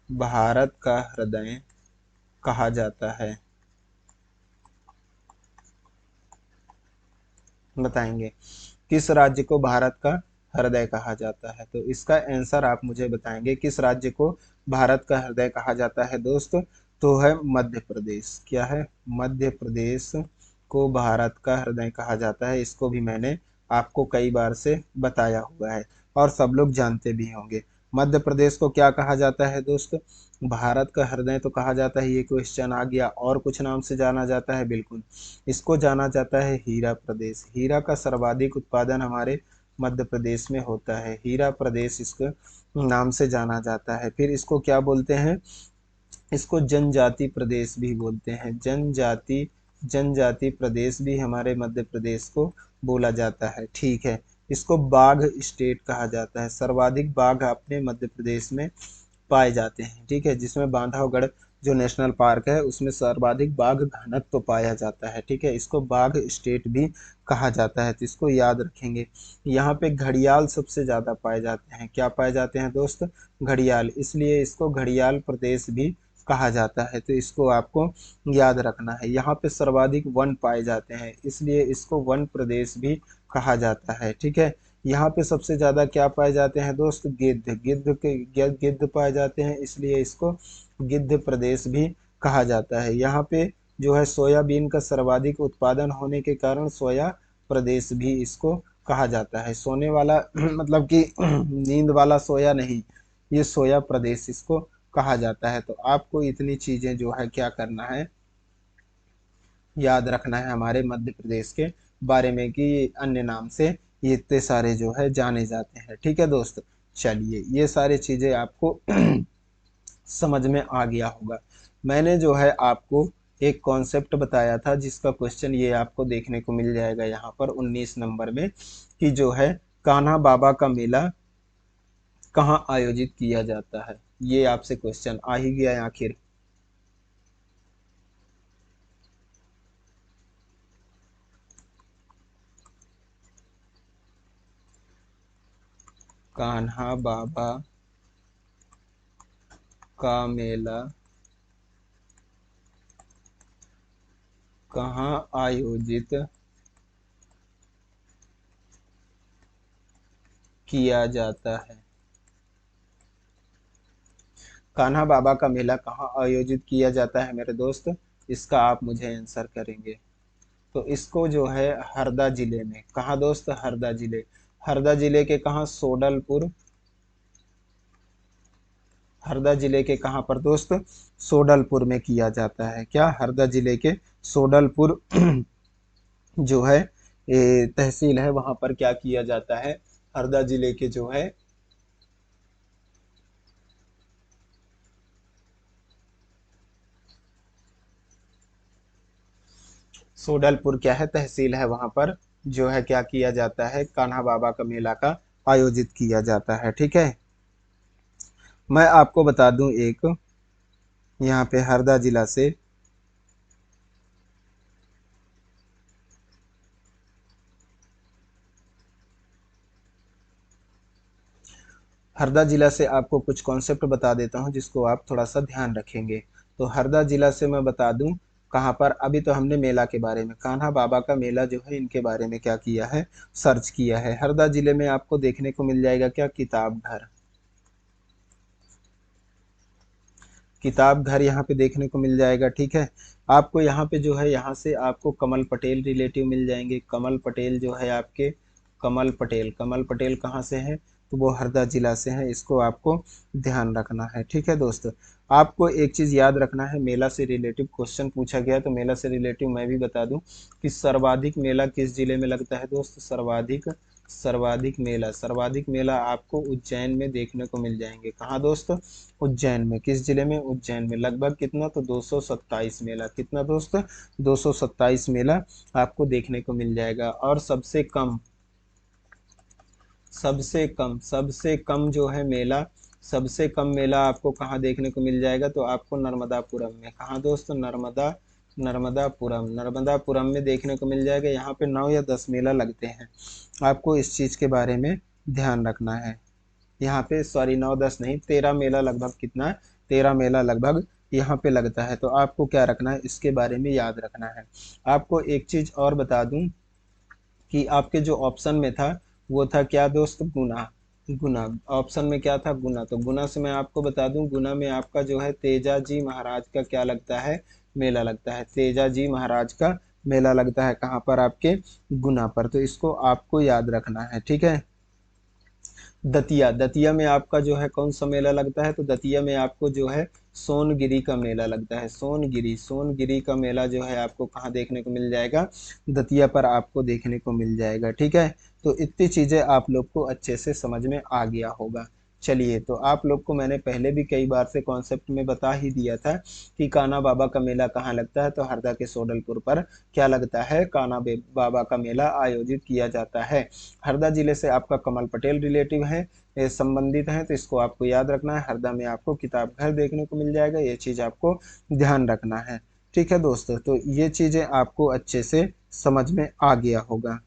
भारत का हृदय कहा जाता है, बताएंगे? किस राज्य को भारत का हृदय कहा जाता है? तो इसका आंसर आप मुझे बताएंगे। किस राज्य को भारत का हृदय कहा जाता है दोस्त? तो है मध्य प्रदेश। क्या है? मध्य प्रदेश को भारत का हृदय कहा जाता है। इसको भी मैंने आपको कई बार से बताया हुआ है और सब लोग जानते भी होंगे। मध्य प्रदेश को क्या कहा जाता है दोस्त? भारत का हृदय तो कहा जाता है, ये क्वेश्चन आ गया। और कुछ नाम से जाना जाता है? बिल्कुल, इसको जाना जाता है हीरा प्रदेश। हीरा का सर्वाधिक उत्पादन हमारे मध्य प्रदेश में होता है। हीरा प्रदेश इसको नाम से जाना जाता है। फिर इसको क्या बोलते हैं? इसको जनजाति प्रदेश भी बोलते हैं। जनजाति, जनजाति प्रदेश भी हमारे मध्य प्रदेश को बोला जाता है। ठीक है। इसको बाघ स्टेट कहा जाता है। सर्वाधिक बाघ अपने मध्य प्रदेश में पाए जाते हैं। ठीक है। जिसमें बांधवगढ़ जो नेशनल पार्क है उसमें सर्वाधिक बाघ घनत्व पाया जाता है। ठीक है। इसको बाघ स्टेट भी कहा जाता है, तो इसको याद रखेंगे। यहाँ पे घड़ियाल सबसे ज्यादा पाए जाते हैं। क्या पाए जाते हैं दोस्त? घड़ियाल, इसलिए इसको घड़ियाल प्रदेश भी कहा जाता है। तो इसको आपको याद रखना है। यहाँ पे सर्वाधिक वन पाए जाते हैं, इसलिए इसको वन प्रदेश भी कहा जाता है। ठीक है। यहाँ पे सबसे ज्यादा क्या पाए जाते हैं दोस्त? गिद्ध, गिद्ध पाए जाते हैं, इसलिए इसको गिद्ध प्रदेश भी कहा जाता है। यहाँ पे जो है सोयाबीन का सर्वाधिक उत्पादन होने के कारण सोया प्रदेश भी इसको कहा जाता है। सोने वाला मतलब कि नींद वाला सोया नहीं, ये सोया प्रदेश इसको कहा जाता है। तो आपको इतनी चीजें जो है क्या करना है, याद रखना है हमारे मध्य प्रदेश के बारे में कि अन्य नाम से ये इतने सारे जो है जाने जाते हैं। ठीक है दोस्त, चलिए ये सारी चीजें आपको समझ में आ गया होगा। मैंने जो है आपको एक कॉन्सेप्ट बताया था जिसका क्वेश्चन ये आपको देखने को मिल जाएगा यहाँ पर 19 नंबर में, कि जो है कान्हा बाबा का मेला कहाँ आयोजित किया जाता है। ये आपसे क्वेश्चन आ ही गया आखिर। कान्हा बाबा का मेला कहाँ आयोजित किया जाता है। कान्हा बाबा का मेला कहाँ आयोजित किया जाता है मेरे दोस्त, इसका आप मुझे आंसर करेंगे। तो इसको जो है हरदा जिले में, कहाँ दोस्त, हरदा जिले, हरदा जिले के कहाँ, सोडलपुर, हरदा जिले के कहाँ पर दोस्त, सोडलपुर में किया जाता है। क्या, हरदा जिले के सोडलपुर जो है तहसील है, वहां पर क्या किया जाता है, हरदा जिले के जो है सोडलपुर क्या है, तहसील है, वहां पर जो है क्या किया जाता है, कान्हा बाबा का मेला का आयोजित किया जाता है। ठीक है, मैं आपको बता दूं एक, यहाँ पे हरदा जिला से, हरदा जिला से आपको कुछ कॉन्सेप्ट बता देता हूँ जिसको आप थोड़ा सा ध्यान रखेंगे। तो हरदा जिला से मैं बता दूं कहाँ पर, अभी तो हमने मेला के बारे में, कान्हा बाबा का मेला जो है इनके बारे में क्या किया है, सर्च किया है। हरदा जिले में आपको देखने को मिल जाएगा क्या, किताब घर, किताब घर यहाँ पे देखने को मिल जाएगा। ठीक है, आपको यहाँ पे जो है, यहाँ से आपको कमल पटेल रिलेटिव मिल जाएंगे। कमल पटेल जो है आपके, कमल पटेल, कमल पटेल कहाँ से हैं, तो वो हरदा जिला से हैं, इसको आपको ध्यान रखना है। ठीक है दोस्त, आपको एक चीज़ याद रखना है, मेला से रिलेटिव क्वेश्चन पूछा गया तो मेला से रिलेटिव मैं भी बता दूं कि सर्वाधिक मेला किस जिले में लगता है दोस्त, सर्वाधिक, सर्वाधिक मेला, सर्वाधिक मेला आपको उज्जैन में देखने को मिल जाएंगे। कहाँ दोस्त, उज्जैन में, किस जिले में, उज्जैन में। लगभग कितना, तो 227 मेला, कितना दोस्त, 227 मेला आपको देखने को मिल जाएगा। और सबसे कम जो है मेला, सबसे कम मेला आपको कहाँ देखने को मिल जाएगा, तो आपको नर्मदापुरम में। कहाँ दोस्त, नर्मदापुरम में देखने को मिल जाएगा। यहाँ पे 9 या 10 मेला लगते हैं, आपको इस चीज़ के बारे में ध्यान रखना है। यहाँ पे सॉरी 9-10 नहीं, 13 मेला लगभग, कितना, 13 मेला लगभग यहाँ पे लगता है। तो आपको क्या रखना है, इसके बारे में याद रखना है। आपको एक चीज और बता दूं कि आपके जो ऑप्शन में था वो था क्या दोस्त, गुना, गुना, ऑप्शन में क्या था, गुना। तो गुना से मैं आपको बता दूं, गुना में आपका जो है तेजाजी महाराज का क्या लगता है, मेला लगता है। तेजाजी महाराज का मेला लगता है कहाँ पर, आपके गुना पर। तो इसको आपको याद रखना है। ठीक है, दतिया, दतिया में आपका जो है कौन सा मेला लगता है, तो दतिया में आपको जो है सोनगिरी का मेला लगता है। सोनगिरी, सोनगिरी का मेला जो है आपको कहाँ देखने को मिल जाएगा, दतिया पर आपको देखने को मिल जाएगा। ठीक है, तो इतनी चीजें आप लोग को अच्छे से समझ में आ गया होगा। चलिए, तो आप लोग को मैंने पहले भी कई बार से कॉन्सेप्ट में बता ही दिया था कि कान्हा बाबा का मेला कहाँ लगता है, तो हरदा के सोडलपुर पर क्या लगता है, कान्हा बाबा का मेला आयोजित किया जाता है। हरदा जिले से आपका कमल पटेल रिलेटिव है, संबंधित हैं, तो इसको आपको याद रखना है। हरदा में आपको किताब घर देखने को मिल जाएगा, ये चीज़ आपको ध्यान रखना है। ठीक है दोस्तों, तो ये चीज़ें आपको अच्छे से समझ में आ गया होगा।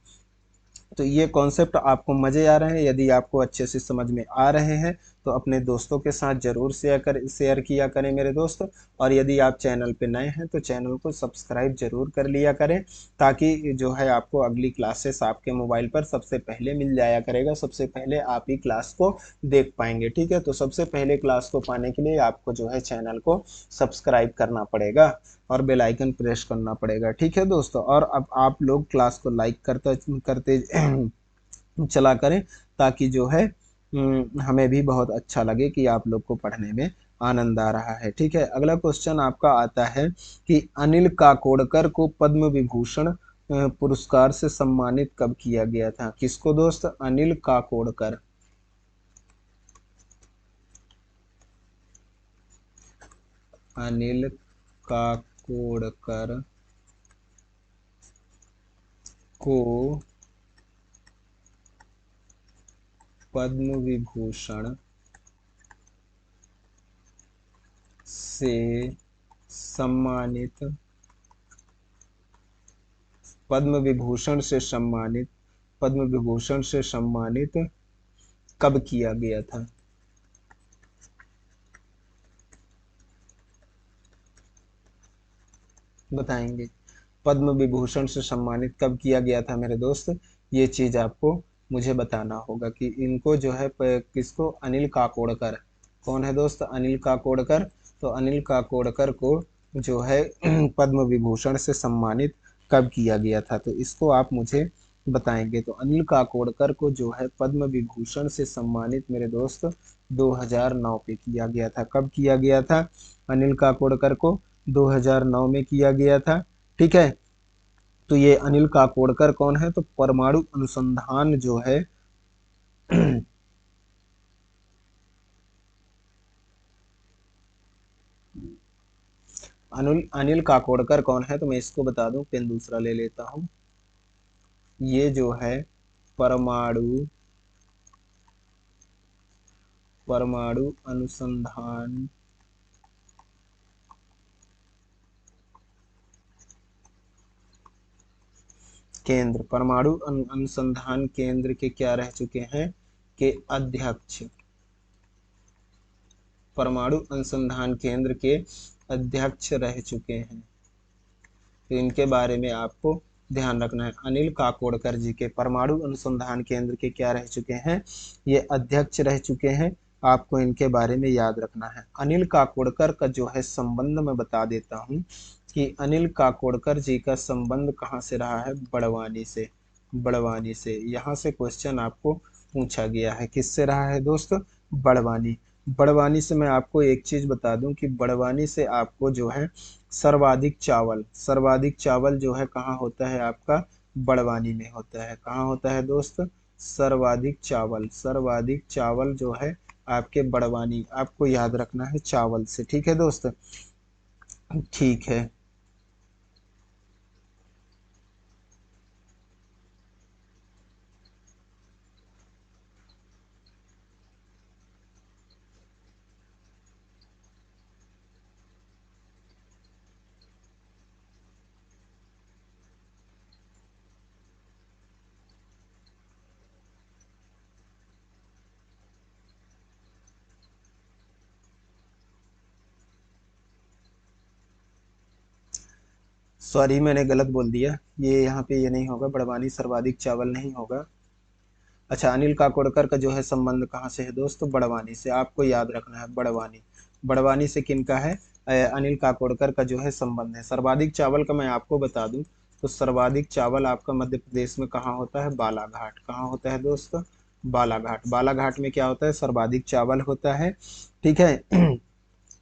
तो ये कॉन्सेप्ट आपको मज़े आ रहे हैं, यदि आपको अच्छे से समझ में आ रहे हैं तो अपने दोस्तों के साथ ज़रूर शेयर किया करें मेरे दोस्त। और यदि आप चैनल पे नए हैं तो चैनल को सब्सक्राइब जरूर कर लिया करें, ताकि जो है आपको अगली क्लासेस आपके मोबाइल पर सबसे पहले मिल जाया करेगा, सबसे पहले आप ही क्लास को देख पाएंगे। ठीक है, तो सबसे पहले क्लास को पाने के लिए आपको जो है चैनल को सब्सक्राइब करना पड़ेगा और बेल आइकन प्रेस करना पड़ेगा। ठीक है दोस्तों, और अब आप लोग क्लास को लाइक करते करते चला करें, ताकि जो है हमें भी बहुत अच्छा लगे कि आप लोग को पढ़ने में आनंद आ रहा है। ठीक है, अगला क्वेश्चन आपका आता है कि अनिल काकोडकर को पद्म विभूषण पुरस्कार से सम्मानित कब किया गया था? किसको दोस्त? अनिल काकोडकर। अनिल काकोडकर को पद्म विभूषण से सम्मानित पद्म विभूषण से सम्मानित पद्म विभूषण से सम्मानित कब किया गया था? बताएंगे। पद्म विभूषण से सम्मानित कब किया गया था मेरे दोस्त? ये चीज आपको मुझे बताना होगा कि इनको जो है किसको? अनिल काकोडकर। कौन है दोस्त? अनिल काकोडकर। तो अनिल काकोडकर को जो है पद्म विभूषण से सम्मानित कब किया गया था? तो इसको आप मुझे बताएंगे। तो अनिल काकोडकर को जो है पद्म विभूषण से सम्मानित मेरे दोस्त 2009 पे किया गया था। कब किया गया था अनिल काकोडकर को? 2009 में किया गया था। ठीक है, तो ये अनिल काकोडकर कौन है? तो परमाणु अनुसंधान जो है अनिल काकोडकर कौन है? तो मैं इसको बता दूं, पेन दूसरा ले लेता हूं। ये जो है परमाणु परमाणु अनुसंधान केंद्र, परमाणु अनुसंधान केंद्र के क्या रह चुके हैं? के अध्यक्ष। परमाणु अनुसंधान केंद्र के अध्यक्ष रह चुके हैं। तो इनके बारे में आपको ध्यान रखना है। अनिल काकोडकर जी के परमाणु अनुसंधान केंद्र के क्या रह चुके हैं? ये अध्यक्ष रह चुके हैं। आपको इनके बारे में याद रखना है। अनिल काकोडकर का जो है संबंध मैं बता देता हूँ कि अनिल काकोडकर जी का संबंध कहाँ से रहा है? बड़वानी से। बड़वानी से यहाँ से क्वेश्चन आपको पूछा गया है। किससे रहा है दोस्त? बड़वानी। बड़वानी से मैं आपको एक चीज बता दूं कि बड़वानी से आपको जो है सर्वाधिक चावल जो है कहाँ होता है आपका? बड़वानी में होता है। कहाँ होता है दोस्त? सर्वाधिक चावल जो है आपके बड़वानी। आपको याद रखना है चावल से। ठीक है दोस्त? ठीक है। सॉरी, मैंने गलत बोल दिया। ये यहाँ पे ये नहीं होगा, बड़वानी सर्वाधिक चावल नहीं होगा। अच्छा, अनिल काकोडकर का जो है संबंध कहाँ से है दोस्तों? बड़वानी से। आपको याद रखना है बड़वानी। बड़वानी से किनका है? अनिल काकोडकर का जो है संबंध है। सर्वाधिक चावल का मैं आपको बता दूं, तो सर्वाधिक चावल आपका मध्य प्रदेश में कहाँ होता है? बालाघाट। कहाँ होता है दोस्त? बालाघाट। बालाघाट में क्या होता है? सर्वाधिक चावल होता है। ठीक है।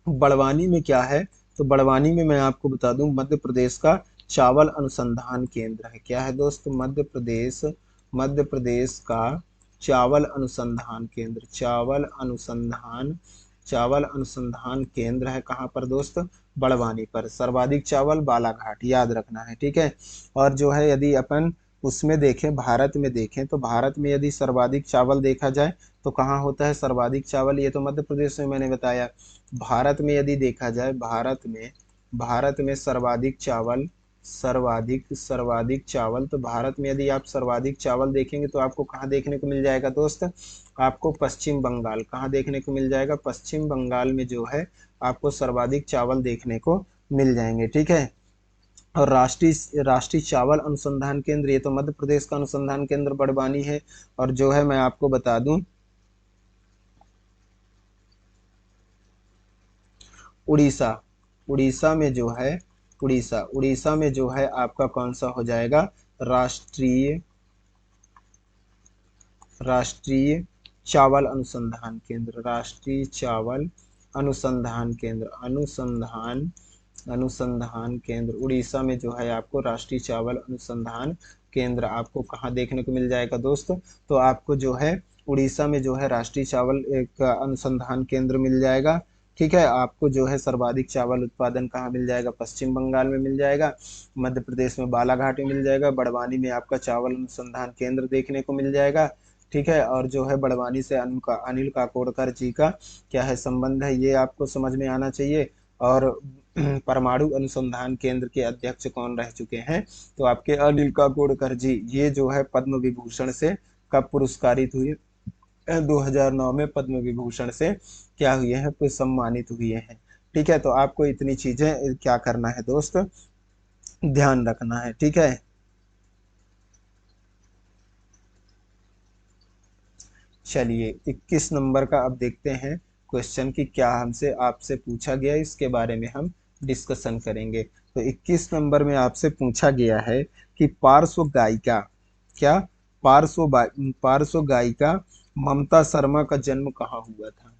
बड़वानी में क्या है? तो बड़वानी में मैं आपको बता दूं, मध्य प्रदेश का चावल अनुसंधान केंद्र है। क्या है दोस्त? मध्य प्रदेश का चावल अनुसंधान केंद्र। चावल अनुसंधान केंद्र है कहाँ पर दोस्त? बड़वानी पर। सर्वाधिक चावल बालाघाट, याद रखना है। ठीक है। और जो है यदि अपन उसमें देखें, भारत में देखें, तो भारत में यदि सर्वाधिक चावल देखा जाए तो कहाँ होता है सर्वाधिक चावल? ये तो मध्य प्रदेश में मैंने बताया। भारत में यदि देखा जाए, भारत में सर्वाधिक चावल सर्वाधिक सर्वाधिक चावल, तो भारत में यदि आप सर्वाधिक चावल देखेंगे तो आपको कहाँ देखने को मिल जाएगा दोस्त? आपको पश्चिम बंगाल। कहाँ देखने को मिल जाएगा? पश्चिम बंगाल में जो है आपको सर्वाधिक चावल देखने को मिल जाएंगे, ठीक है। और राष्ट्रीय राष्ट्रीय चावल अनुसंधान केंद्र, ये तो मध्य प्रदेश का अनुसंधान केंद्र बड़वानी है। और जो है मैं आपको बता दूं, उड़ीसा, उड़ीसा में जो है, उड़ीसा में जो है आपका कौन सा हो जाएगा? राष्ट्रीय राष्ट्रीय चावल अनुसंधान केंद्र, राष्ट्रीय चावल अनुसंधान केंद्र, अनुसंधान केंद्र उड़ीसा में जो है आपको राष्ट्रीय चावल अनुसंधान केंद्र आपको कहाँ देखने को मिल जाएगा दोस्त? तो आपको जो है उड़ीसा में जो है राष्ट्रीय चावल एक अनुसंधान केंद्र मिल जाएगा, ठीक है। आपको जो है सर्वाधिक चावल उत्पादन कहाँ मिल जाएगा? पश्चिम बंगाल में मिल जाएगा, मध्य प्रदेश में बालाघाट में मिल जाएगा, बड़वानी में आपका चावल अनुसंधान केंद्र देखने को मिल जाएगा, ठीक है। और जो है बड़वानी से अनिल काकोडकर जी का क्या है संबंध है, ये आपको समझ में आना चाहिए। और परमाणु अनुसंधान केंद्र के अध्यक्ष कौन रह चुके हैं? तो आपके अनिल काकोडकर जी, ये जो है पद्म विभूषण से कब पुरस्कारित हुए? 2009 में पद्म विभूषण से क्या हुए हैं? सम्मानित हुए हैं, ठीक है। तो आपको इतनी चीजें क्या करना है दोस्त? ध्यान रखना है, ठीक है। चलिए 21 नंबर का अब देखते हैं क्वेश्चन की क्या हमसे आपसे पूछा गया, इसके बारे में हम डिस्कशन करेंगे। तो 21 नंबर में आपसे पूछा गया है कि पार्श्व गायिका, क्या? पार्श्व गायिका ममता शर्मा का जन्म कहाँ हुआ था?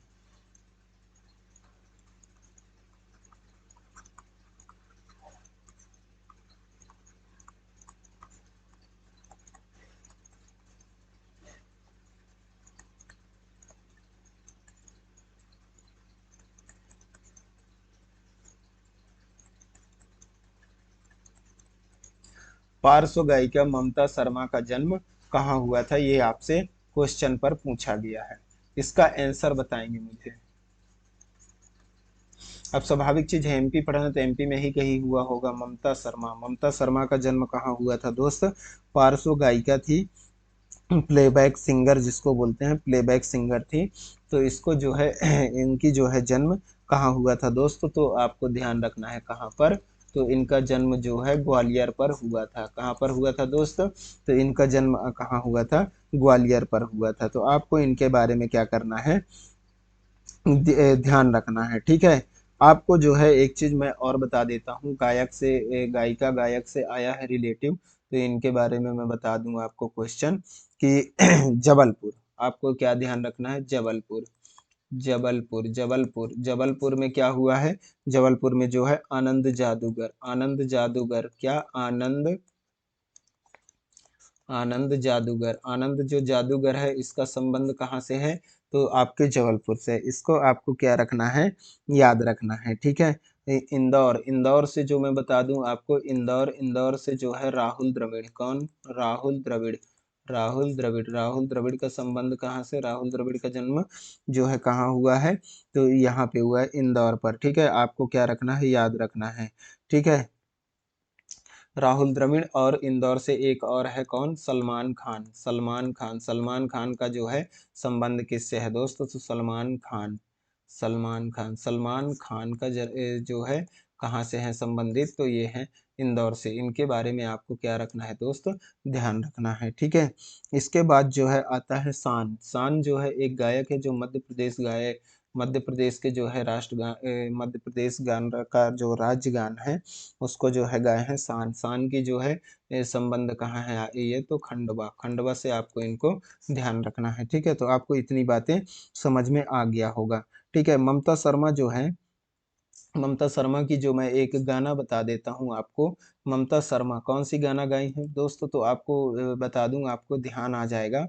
पार्श्व गायिका ममता शर्मा का जन्म कहाँ हुआ था, ये आपसे क्वेश्चन पर पूछा गया है। इसका आंसर बताएंगे मुझे। अब स्वाभाविक चीज है, एमपी पढ़ा है तो एमपी में ही कहीं हुआ होगा। ममता शर्मा, ममता शर्मा का जन्म कहाँ हुआ था दोस्त? पार्श्व गायिका थी, प्लेबैक सिंगर जिसको बोलते हैं, प्लेबैक सिंगर थी। तो इसको जो है इनकी जो है जन्म कहाँ हुआ था दोस्त? तो आपको ध्यान रखना है कहाँ पर? तो इनका जन्म जो है ग्वालियर पर हुआ था। कहाँ पर हुआ था दोस्त? तो इनका जन्म कहाँ हुआ था? ग्वालियर पर हुआ था। तो आपको इनके बारे में क्या करना है? ध्यान रखना है, ठीक है। आपको जो है एक चीज मैं और बता देता हूँ, गायक से गायिका गायक से आया है रिलेटिव, तो इनके बारे में मैं बता दूंगा आपको क्वेश्चन कि जबलपुर, आपको क्या ध्यान रखना है? जबलपुर, जबलपुर, जबलपुर, जबलपुर में क्या हुआ है? जबलपुर में जो है आनंद जादूगर, आनंद जादूगर, क्या? आनंद, आनंद जादूगर, आनंद जो जादूगर है इसका संबंध कहाँ से है? तो आपके जबलपुर से। इसको आपको क्या रखना है? याद रखना है, ठीक है। इंदौर, इंदौर से जो मैं बता दूं आपको, इंदौर, इंदौर से जो है राहुल द्रविड़, कौन? राहुल द्रविड़, राहुल द्रविड़, राहुल द्रविड़ का संबंध कहाँ से? राहुल द्रविड़ का जन्म जो है कहाँ हुआ है? तो यहाँ पे हुआ है इंदौर पर, ठीक है। आपको क्या रखना है? याद रखना है, ठीक है। राहुल द्रविड़, और इंदौर से एक और है, कौन? सलमान खान, सलमान खान, सलमान खान का जो है संबंध किससे है दोस्तों? तो सलमान खान, सलमान खान, सलमान खान का जो है कहाँ से है संबंधित? तो ये है इंदौर से। इनके बारे में आपको क्या रखना है दोस्त? ध्यान रखना है, ठीक है। इसके बाद जो है आता है शान, शान जो है एक गायक है जो मध्य प्रदेश के जो है मध्य प्रदेश गान का जो राज्य गान है उसको जो है गाए हैं शान। शान की जो है संबंध कहाँ है ये? तो खंडवा, खंडवा से आपको इनको ध्यान रखना है, ठीक है। तो आपको इतनी बातें समझ में आ गया होगा, ठीक है। ममता शर्मा जो है, ममता शर्मा की जो मैं एक गाना बता देता हूँ आपको। ममता शर्मा कौन सी गाना गाई है दोस्तों? तो आपको बता दूं, आपको ध्यान आ जाएगा।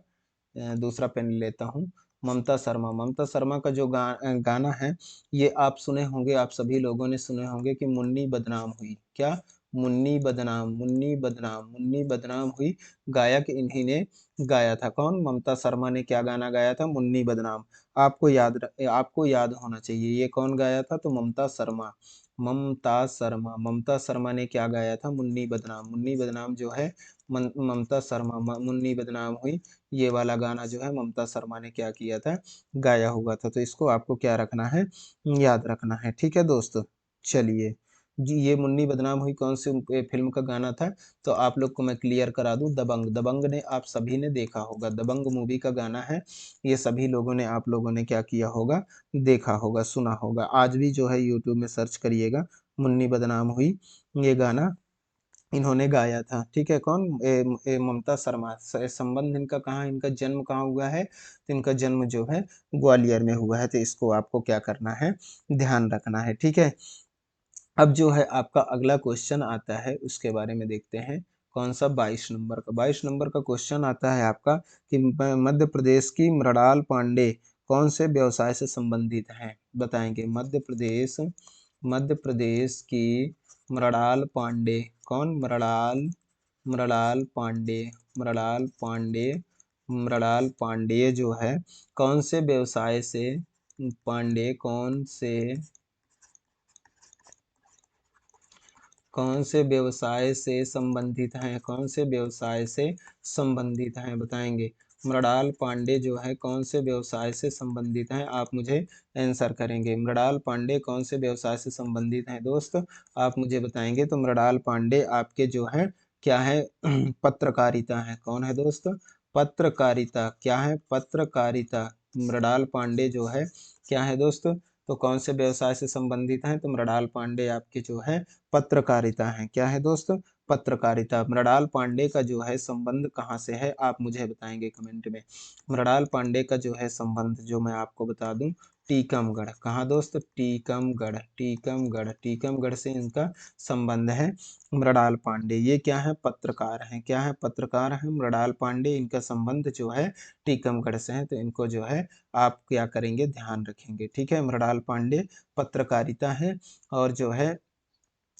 दूसरा पेन लेता हूँ। ममता शर्मा, ममता शर्मा का जो गाना है ये आप सुने होंगे, आप सभी लोगों ने सुने होंगे कि मुन्नी बदनाम हुई, क्या? मुन्नी बदनाम, मुन्नी बदनाम, मुन्नी बदनाम हुई। गायक इन्हीं ने गाया था, कौन? ममता शर्मा ने क्या गाना गाया था? मुन्नी बदनाम। आपको याद होना चाहिए ये कौन गाया था? तो ममता शर्मा, ममता शर्मा, ममता शर्मा ने क्या गाया था? मुन्नी बदनाम। मुन्नी बदनाम जो है ममता शर्मा, मुन्नी बदनाम हुई, ये वाला गाना जो है ममता शर्मा ने क्या किया था? गाया हुआ था। तो इसको आपको क्या रखना है? याद रखना है। ठीक है दोस्तों, चलिए जी, ये मुन्नी बदनाम हुई कौन सी फिल्म का गाना था? तो आप लोग को मैं क्लियर करा दूं, दबंग। दबंग ने आप सभी ने देखा होगा, दबंग मूवी का गाना है ये। सभी लोगों ने, आप लोगों ने क्या किया होगा? देखा होगा, सुना होगा। आज भी जो है यूट्यूब में सर्च करिएगा, मुन्नी बदनाम हुई, ये गाना इन्होंने गाया था। ठीक है, कौन? ममता शर्मा। संबंध इनका कहाँ, इनका जन्म कहाँ हुआ है? तो इनका जन्म जो है ग्वालियर में हुआ है। तो इसको आपको क्या करना है? ध्यान रखना है। ठीक है, अब जो है आपका अगला क्वेश्चन आता है, उसके बारे में देखते हैं। कौन सा? 22 नंबर का। 22 नंबर का क्वेश्चन आता है आपका कि मध्य प्रदेश की मृणाल पांडे कौन से व्यवसाय से संबंधित हैं? बताएंगे। मध्य प्रदेश की मृणाल पांडे, कौन? मृणाल पांडे, मृणाल पांडे, मृणाल पांडे जो है कौन से व्यवसाय से, पांडे कौन से व्यवसाय से संबंधित हैं? कौन से व्यवसाय से संबंधित हैं? बताएंगे। मृणाल पांडे जो है कौन से व्यवसाय से संबंधित हैं? आप मुझे आंसर करेंगे। मृणाल पांडे कौन से व्यवसाय से संबंधित हैं दोस्त? आप मुझे बताएंगे। तो मृणाल पांडे आपके जो है क्या है? पत्रकारिता है। कौन है दोस्त? पत्रकारिता। क्या है? पत्रकारिता। मृणाल पांडे जो है क्या है दोस्त? तो कौन से व्यवसाय से संबंधित हैं? तो मृणाल पांडे आपके जो है पत्रकारिता है। क्या है दोस्त? पत्रकारिता। मृणाल पांडे का जो है संबंध कहाँ से है? आप मुझे बताएंगे कमेंट में। मृणाल पांडे का जो है संबंध, जो मैं आपको बता दूं, टीकमगढ़। कहाँ दोस्त? टीकमगढ़। टीकमगढ़, टीकमगढ़ से इनका संबंध है। मृणाल पांडे ये क्या है? पत्रकार हैं। क्या है? पत्रकार हैं मृणाल पांडे। इनका संबंध जो है टीकमगढ़ से है। तो इनको जो है आप क्या करेंगे? ध्यान रखेंगे। ठीक है, मृणाल पांडे पत्रकारिता है, और जो है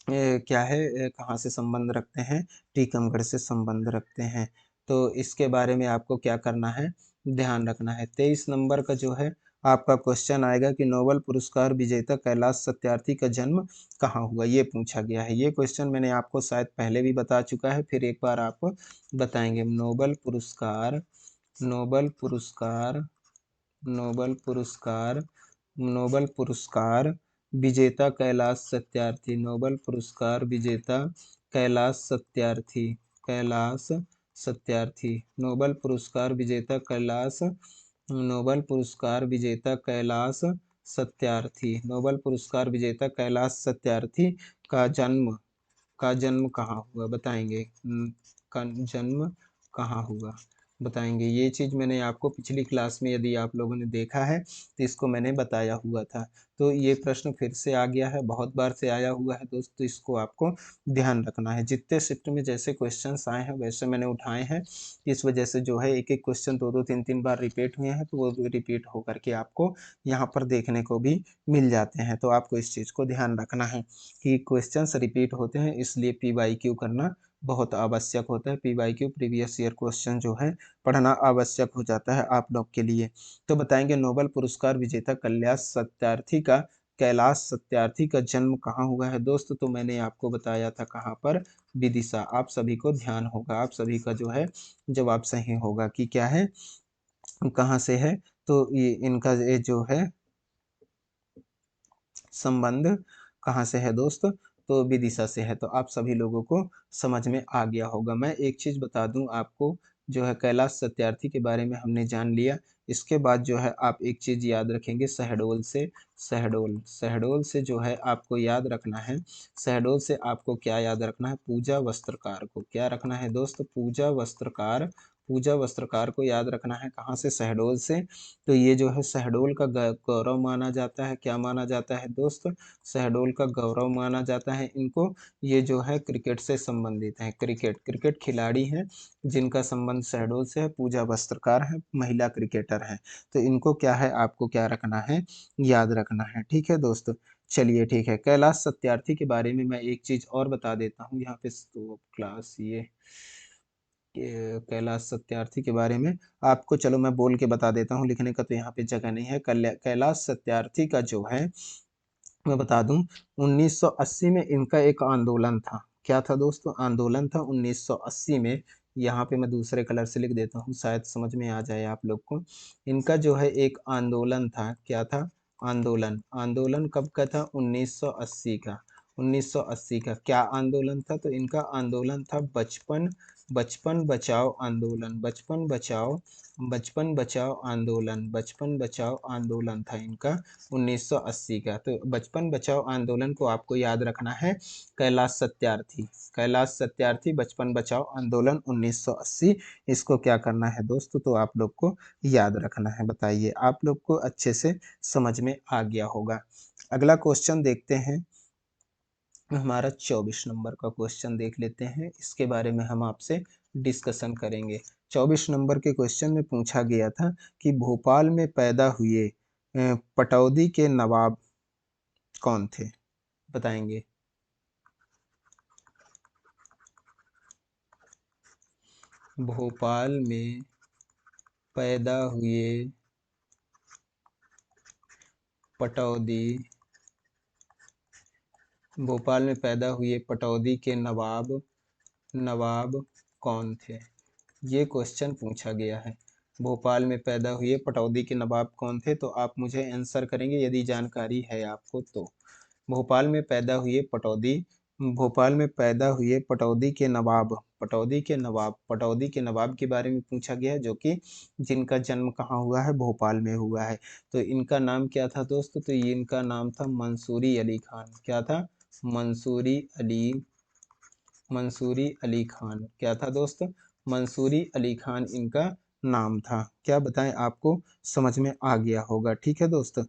क्या है, कहाँ से संबंध रखते हैं? टीकमगढ़ से संबंध रखते हैं। तो इसके बारे में आपको क्या करना है? ध्यान रखना है। 23 नंबर का जो है आपका क्वेश्चन आएगा कि नोबेल पुरस्कार विजेता कैलाश सत्यार्थी का जन्म कहाँ हुआ? ये पूछा गया है। ये क्वेश्चन मैंने आपको शायद पहले भी बता चुका है, फिर एक बार आप बताएंगे। नोबेल पुरस्कार नोबेल पुरस्कार नोबेल पुरस्कार विजेता कैलाश सत्यार्थी। नोबेल पुरस्कार विजेता कैलाश सत्यार्थी। कैलाश सत्यार्थी। नोबेल पुरस्कार विजेता कैलाश नोबेल पुरस्कार विजेता कैलाश सत्यार्थी। नोबेल पुरस्कार विजेता कैलाश सत्यार्थी का जन्म कहाँ हुआ? बताएंगे। का जन्म कहाँ हुआ? बताएंगे। ये चीज़ मैंने आपको पिछली क्लास में, यदि आप लोगों ने देखा है तो इसको मैंने बताया हुआ था। तो ये प्रश्न फिर से आ गया है, बहुत बार से आया हुआ है दोस्त, तो इसको आपको ध्यान रखना है। जितने शिफ्ट में जैसे क्वेश्चंस आए हैं वैसे मैंने उठाए हैं। इस वजह से जो है एक एक क्वेश्चन दो दो तीन तीन बार रिपीट हुए हैं, तो वो रिपीट होकर के आपको यहाँ पर देखने को भी मिल जाते हैं। तो आपको इस चीज़ को ध्यान रखना है कि क्वेश्चंस रिपीट होते हैं, इसलिए PYQ करना बहुत आवश्यक होता है। PYQ प्रीवियस ईयर क्वेश्चन जो है पढ़ना आवश्यक हो जाता है आप लोग के लिए। तो बताएंगे नोबेल पुरस्कार विजेता कैलाश सत्यार्थी का जन्म कहाँ हुआ है दोस्त? तो मैंने आपको बताया था कहाँ पर? विदिशा। आप सभी को ध्यान होगा, आप सभी का जो है जवाब सही होगा कि क्या है, कहाँ से है। तो ये इनका ये जो है संबंध कहाँ से है दोस्त? तो विदिशा से है। तो आप सभी लोगों को समझ में आ गया होगा। मैं एक चीज बता दूं आपको, जो है कैलाश सत्यार्थी के बारे में हमने जान लिया। इसके बाद जो है आप एक चीज याद रखेंगे, शहडोल से। शहडोल से जो है आपको याद रखना है, शहडोल से आपको क्या याद रखना है? पूजा वस्त्रकार को। क्या रखना है दोस्त? पूजा वस्त्रकार। पूजा वस्त्रकार को याद रखना है। कहाँ से? शहडोल से। तो ये जो है शहडोल का गौरव माना जाता है। क्या माना जाता है दोस्त? शहडोल का गौरव माना जाता है इनको। ये जो है क्रिकेट से संबंधित है। क्रिकेट खिलाड़ी हैं जिनका संबंध शहडोल से है। पूजा वस्त्रकार है, महिला क्रिकेटर हैं। तो इनको क्या है, आपको क्या रखना है? याद रखना है। ठीक है दोस्त, चलिए ठीक है। कैलाश सत्यार्थी के बारे में मैं एक चीज और बता देता हूँ यहाँ पे। तो क्लास ये कैलाश सत्यार्थी के बारे में आपको, चलो मैं बोल के बता देता हूँ, लिखने का तो यहाँ पे जगह नहीं है। कैलाश सत्यार्थी का जो है मैं बता दूं 1980 में इनका एक आंदोलन था। क्या था दोस्तों? आंदोलन था 1980 में। यहाँ पे मैं दूसरे कलर से लिख देता हूँ, शायद समझ में आ जाए आप लोग को। इनका जो है एक आंदोलन था। क्या था? आंदोलन। आंदोलन कब का था? 1980 का। 1980 का क्या आंदोलन था? तो इनका आंदोलन था बचपन बचपन बचाओ आंदोलन। बचपन बचाओ आंदोलन। बचपन बचाओ आंदोलन था इनका 1980 का। तो बचपन बचाओ आंदोलन को आपको याद रखना है। कैलाश सत्यार्थी, कैलाश सत्यार्थी बचपन बचाओ आंदोलन 1980। इसको क्या करना है दोस्तों? तो आप लोग को याद रखना है। बताइए, आप लोग को अच्छे से समझ में आ गया होगा। अगला क्वेश्चन देखते हैं। हमारा 24 नंबर का क्वेश्चन देख लेते हैं। इसके बारे में हम आपसे डिस्कशन करेंगे। 24 नंबर के क्वेश्चन में पूछा गया था कि भोपाल में पैदा हुए पटौदी के नवाब कौन थे? बताएंगे। भोपाल में पैदा हुए पटौदी भोपाल में पैदा हुए पटौदी के नवाब नवाब कौन थे? ये क्वेश्चन पूछा गया है। भोपाल में पैदा हुए पटौदी के नवाब कौन थे? तो आप मुझे आंसर करेंगे यदि जानकारी है आपको तो। भोपाल में पैदा हुए पटौदी भोपाल में पैदा हुए पटौदी के नवाब के बारे में पूछा गया है, जो कि जिनका जन्म कहाँ हुआ है? भोपाल में हुआ है। तो इनका नाम क्या था दोस्तों? तो ये इनका नाम था मंसूरी अली खान। क्या था? मंसूरी अली मंसूरी अली खान। क्या था दोस्त? मंसूरी अली खान इनका नाम था। क्या बताएं, आपको समझ में आ गया होगा। ठीक है दोस्त।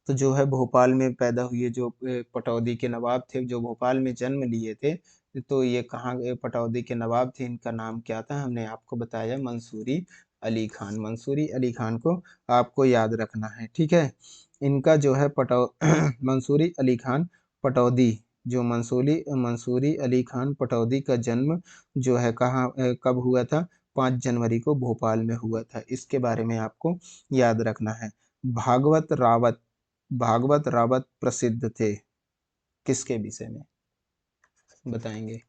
तो जो है भोपाल में पैदा हुए जो पटौदी के नवाब थे, जो भोपाल में जन्म लिए थे, तो ये कहाँ पटौदी के नवाब थे? इनका नाम क्या था? हमने आपको बताया मंसूरी अली खान। मंसूरी अली खान को आपको याद रखना है। ठीक है। इनका जो है मंसूरी अली खान पटौदी जो मंसूरी अली खान पटौदी का जन्म जो है कहाँ कब हुआ था? 5 जनवरी को भोपाल में हुआ था। इसके बारे में आपको याद रखना है। भागवत रावत भागवत रावत प्रसिद्ध थे किसके विषय में? बताएंगे।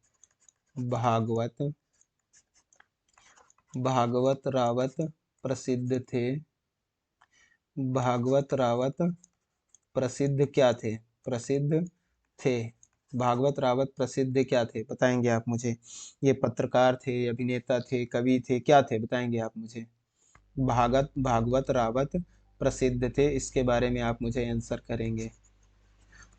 भागवत भागवत रावत प्रसिद्ध थे। भागवत रावत प्रसिद्ध क्या थे? प्रसिद्ध थे। भागवत रावत प्रसिद्ध क्या थे? बताएंगे आप मुझे। ये पत्रकार थे, अभिनेता थे, कवि थे, क्या थे? बताएंगे आप मुझे। भागवत रावत प्रसिद्ध थे, इसके बारे में आप मुझे आंसर करेंगे।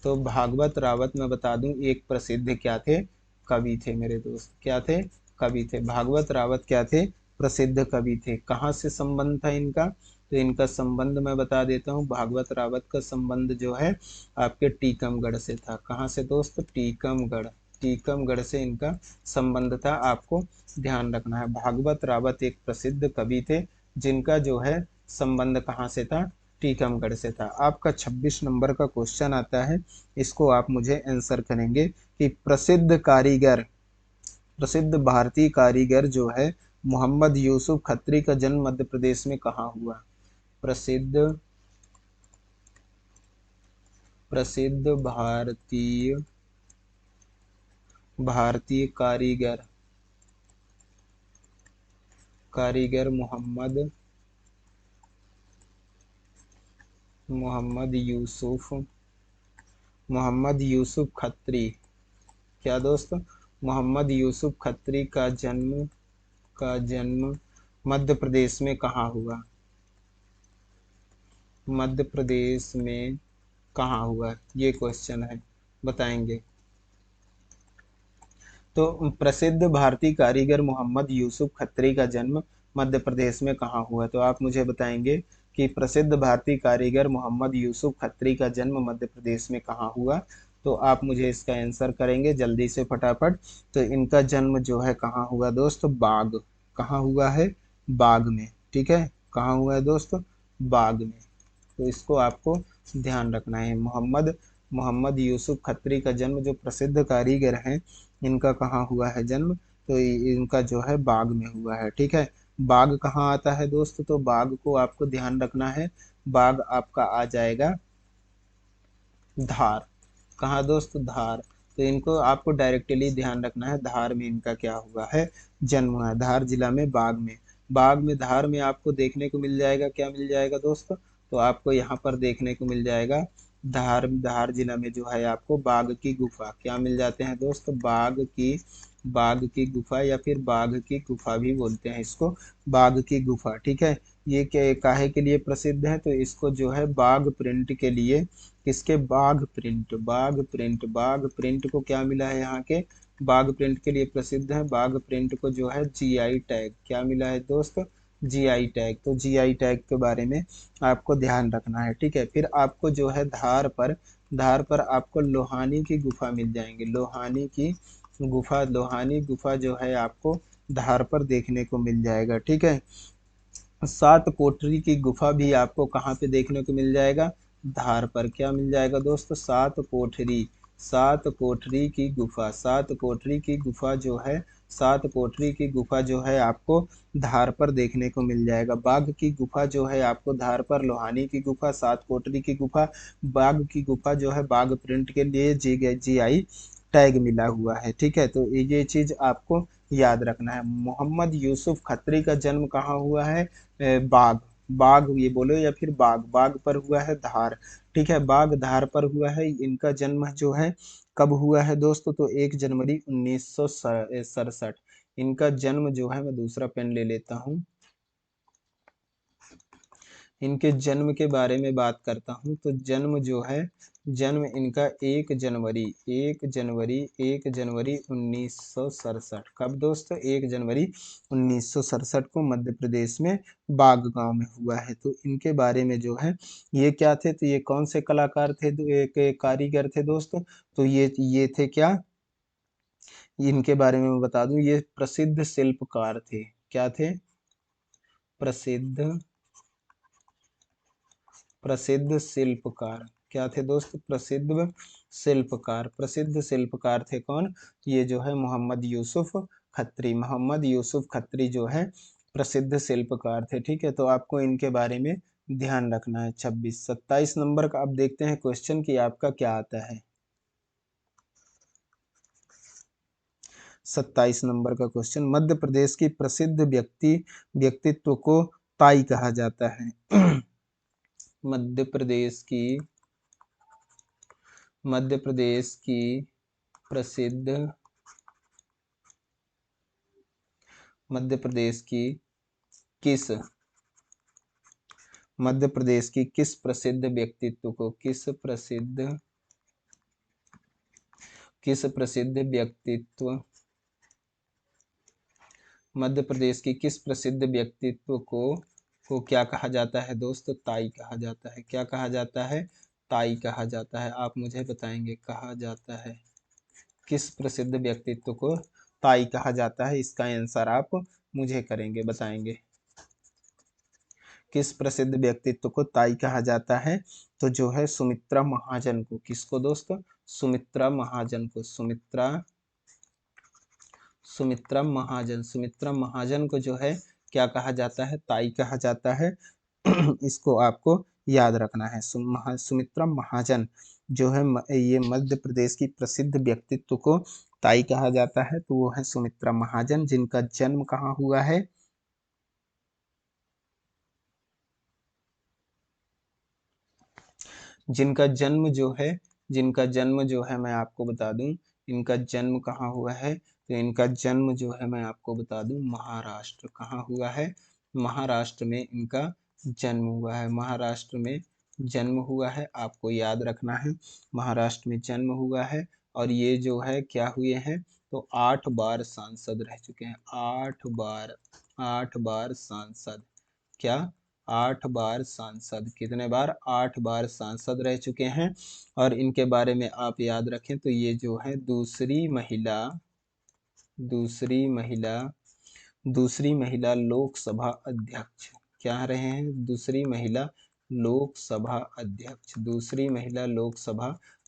तो भागवत रावत मैं बता दूं एक प्रसिद्ध क्या थे? कवि थे मेरे दोस्त। क्या थे? कवि थे। भागवत रावत क्या थे? प्रसिद्ध कवि थे। कहाँ से संबंध था इनका? तो इनका संबंध मैं बता देता हूँ। भागवत रावत का संबंध जो है आपके टीकमगढ़ से था। कहाँ से दोस्त? टीकमगढ़। टीकमगढ़ से इनका संबंध था। आपको ध्यान रखना है। भागवत रावत एक प्रसिद्ध कवि थे, जिनका जो है संबंध कहाँ से था? टीकमगढ़ से था। आपका 26 नंबर का क्वेश्चन आता है। इसको आप मुझे आंसर करेंगे कि प्रसिद्ध भारतीय कारीगर जो है मोहम्मद यूसुफ खत्री का जन्म मध्य प्रदेश में कहाँ हुआ? प्रसिद्ध प्रसिद्ध भारतीय भारतीय कारीगर कारीगर मोहम्मद यूसुफ खत्री। क्या दोस्त? मोहम्मद यूसुफ खत्री का जन्म मध्य प्रदेश में कहाँ हुआ? मध्य प्रदेश में कहाँ हुआ? ये क्वेश्चन है। बताएंगे। तो प्रसिद्ध भारतीय कारीगर मोहम्मद यूसुफ खत्री का जन्म मध्य प्रदेश में कहाँ हुआ? तो आप मुझे बताएंगे कि प्रसिद्ध भारतीय कारीगर मोहम्मद यूसुफ खत्री का जन्म मध्य प्रदेश में कहाँ हुआ? तो आप मुझे इसका आंसर करेंगे जल्दी से फटाफट। तो इनका जन्म जो है कहाँ हुआ दोस्त? बाग। कहाँ हुआ है? बाग में। ठीक है। कहाँ हुआ है दोस्त? बाग में। तो इसको आपको ध्यान रखना है। मोहम्मद मोहम्मद यूसुफ खत्री का जन्म, जो प्रसिद्ध कारीगर हैं, इनका कहाँ हुआ है जन्म? तो इनका जो है बाग में हुआ है। ठीक है। बाग कहाँ आता है दोस्त? तो बाग को आपको ध्यान रखना है। बाग आपका आ जाएगा धार। कहाँ दोस्त? धार। तो इनको आपको डायरेक्टली ध्यान रखना है, धार में इनका क्या हुआ है? जन्म हुआ है। धार जिला में बाग में। बाग में, धार में आपको देखने को मिल जाएगा, क्या मिल जाएगा दोस्त? तो आपको यहाँ पर देखने को मिल जाएगा धार, धार जिला में जो है आपको बाघ की गुफा। क्या मिल जाते हैं दोस्त? बाघ की गुफा, या फिर बाघ की गुफा भी बोलते हैं इसको, बाघ की गुफा। ठीक है। ये क्या काहे के लिए प्रसिद्ध है? तो इसको जो है बाघ प्रिंट के लिए, किसके? बाघ प्रिंट को क्या मिला है? यहाँ के बाघ प्रिंट के लिए प्रसिद्ध है। बाघ प्रिंट को जो है जीआई टैग, क्या मिला है दोस्त? GI tag. तो जीआई टैग के बारे में आपको ध्यान रखना है। ठीक है। फिर आपको जो है धार पर आपको लोहानी की गुफा मिल जाएंगे। लोहानी गुफा जो है आपको धार पर देखने को मिल जाएगा। ठीक है। सात कोठरी की गुफा भी आपको कहाँ पे देखने को मिल जाएगा? धार पर। क्या मिल जाएगा दोस्त? सात कोठरी की गुफा। सात कोठरी की गुफा जो है आपको धार पर देखने को मिल जाएगा। बाघ की गुफा जो है आपको धार पर, लोहानी की गुफा, सात कोठरी की गुफा, बाघ की गुफा जो है बाघ प्रिंट के लिए जीआई टैग मिला हुआ है। ठीक है। तो ये चीज आपको याद रखना है। मोहम्मद यूसुफ खत्री का जन्म कहाँ हुआ है? बाग, बाग ये बोलो या फिर बाग, बाग पर हुआ है धार। ठीक है। बाग धार पर हुआ है। इनका जन्म जो है कब हुआ है दोस्तों? तो 1 जनवरी 1967। इनका जन्म जो है, मैं दूसरा पेन ले लेता हूँ, इनके जन्म के बारे में बात करता हूँ। तो जन्म जो है, जन्म इनका 1 जनवरी 1967। कब दोस्तों? 1 जनवरी 1967 को मध्य प्रदेश में बाग गांव में हुआ है। तो इनके बारे में जो है, ये क्या थे? तो ये कौन से कलाकार थे? तो एक कारीगर थे दोस्तों। तो ये थे क्या? इनके बारे में मैं बता दूं, ये प्रसिद्ध शिल्पकार थे। क्या थे? प्रसिद्ध प्रसिद्ध शिल्पकार। क्या थे दोस्त? प्रसिद्ध शिल्पकार थे कौन? ये जो है मोहम्मद यूसुफ खत्री। मोहम्मद यूसुफ खत्री जो है प्रसिद्ध शिल्पकार थे। ठीक है। तो आपको इनके बारे में ध्यान रखना है। 27 नंबर का अब देखते हैं क्वेश्चन कि आपका क्या आता है। 27 नंबर का क्वेश्चन, मध्य प्रदेश की प्रसिद्ध व्यक्तित्व को ताई कहा जाता है। मध्य प्रदेश की प्रसिद्ध मध्य प्रदेश की किस मध्य प्रदेश की किस प्रसिद्ध व्यक्तित्व को किस प्रसिद्ध व्यक्तित्व मध्य प्रदेश की किस प्रसिद्ध व्यक्तित्व को क्या कहा जाता है दोस्त? ताई कहा जाता है। क्या कहा जाता है? ताई कहा जाता है। आप मुझे बताएंगे, कहा जाता है किस प्रसिद्ध व्यक्तित्व को ताई कहा जाता है? इसका आंसर आप मुझे करेंगे, बताएंगे। किस प्रसिद्ध व्यक्तित्व को ताई कहा जाता है? तो जो है सुमित्रा महाजन को। किसको दोस्त? सुमित्रा महाजन को। सुमित्रा महाजन को जो है क्या कहा जाता है? ताई कहा जाता है। इसको आपको याद रखना है। सुमित्रा महाजन जो है, ये मध्य प्रदेश की प्रसिद्ध व्यक्तित्व को ताई कहा जाता है। तो वो है सुमित्रा महाजन, जिनका जन्म कहाँ हुआ है? जिनका जन्म जो है मैं आपको बता दूं, इनका जन्म कहाँ हुआ है? तो इनका जन्म जो है मैं आपको बता दूं, महाराष्ट्र। कहाँ हुआ है? महाराष्ट्र में इनका जन्म हुआ है। महाराष्ट्र में जन्म हुआ है, आपको याद रखना है। महाराष्ट्र में जन्म हुआ है। और ये जो है क्या हुए हैं? तो 8 बार सांसद रह चुके हैं। 8 बार सांसद। क्या? 8 बार सांसद। कितने बार? 8 बार सांसद रह चुके हैं। और इनके बारे में आप याद रखें तो ये जो है दूसरी महिला दूसरी महिला लोकसभा अध्यक्ष। क्या रहे हैं? दूसरी महिला लोकसभा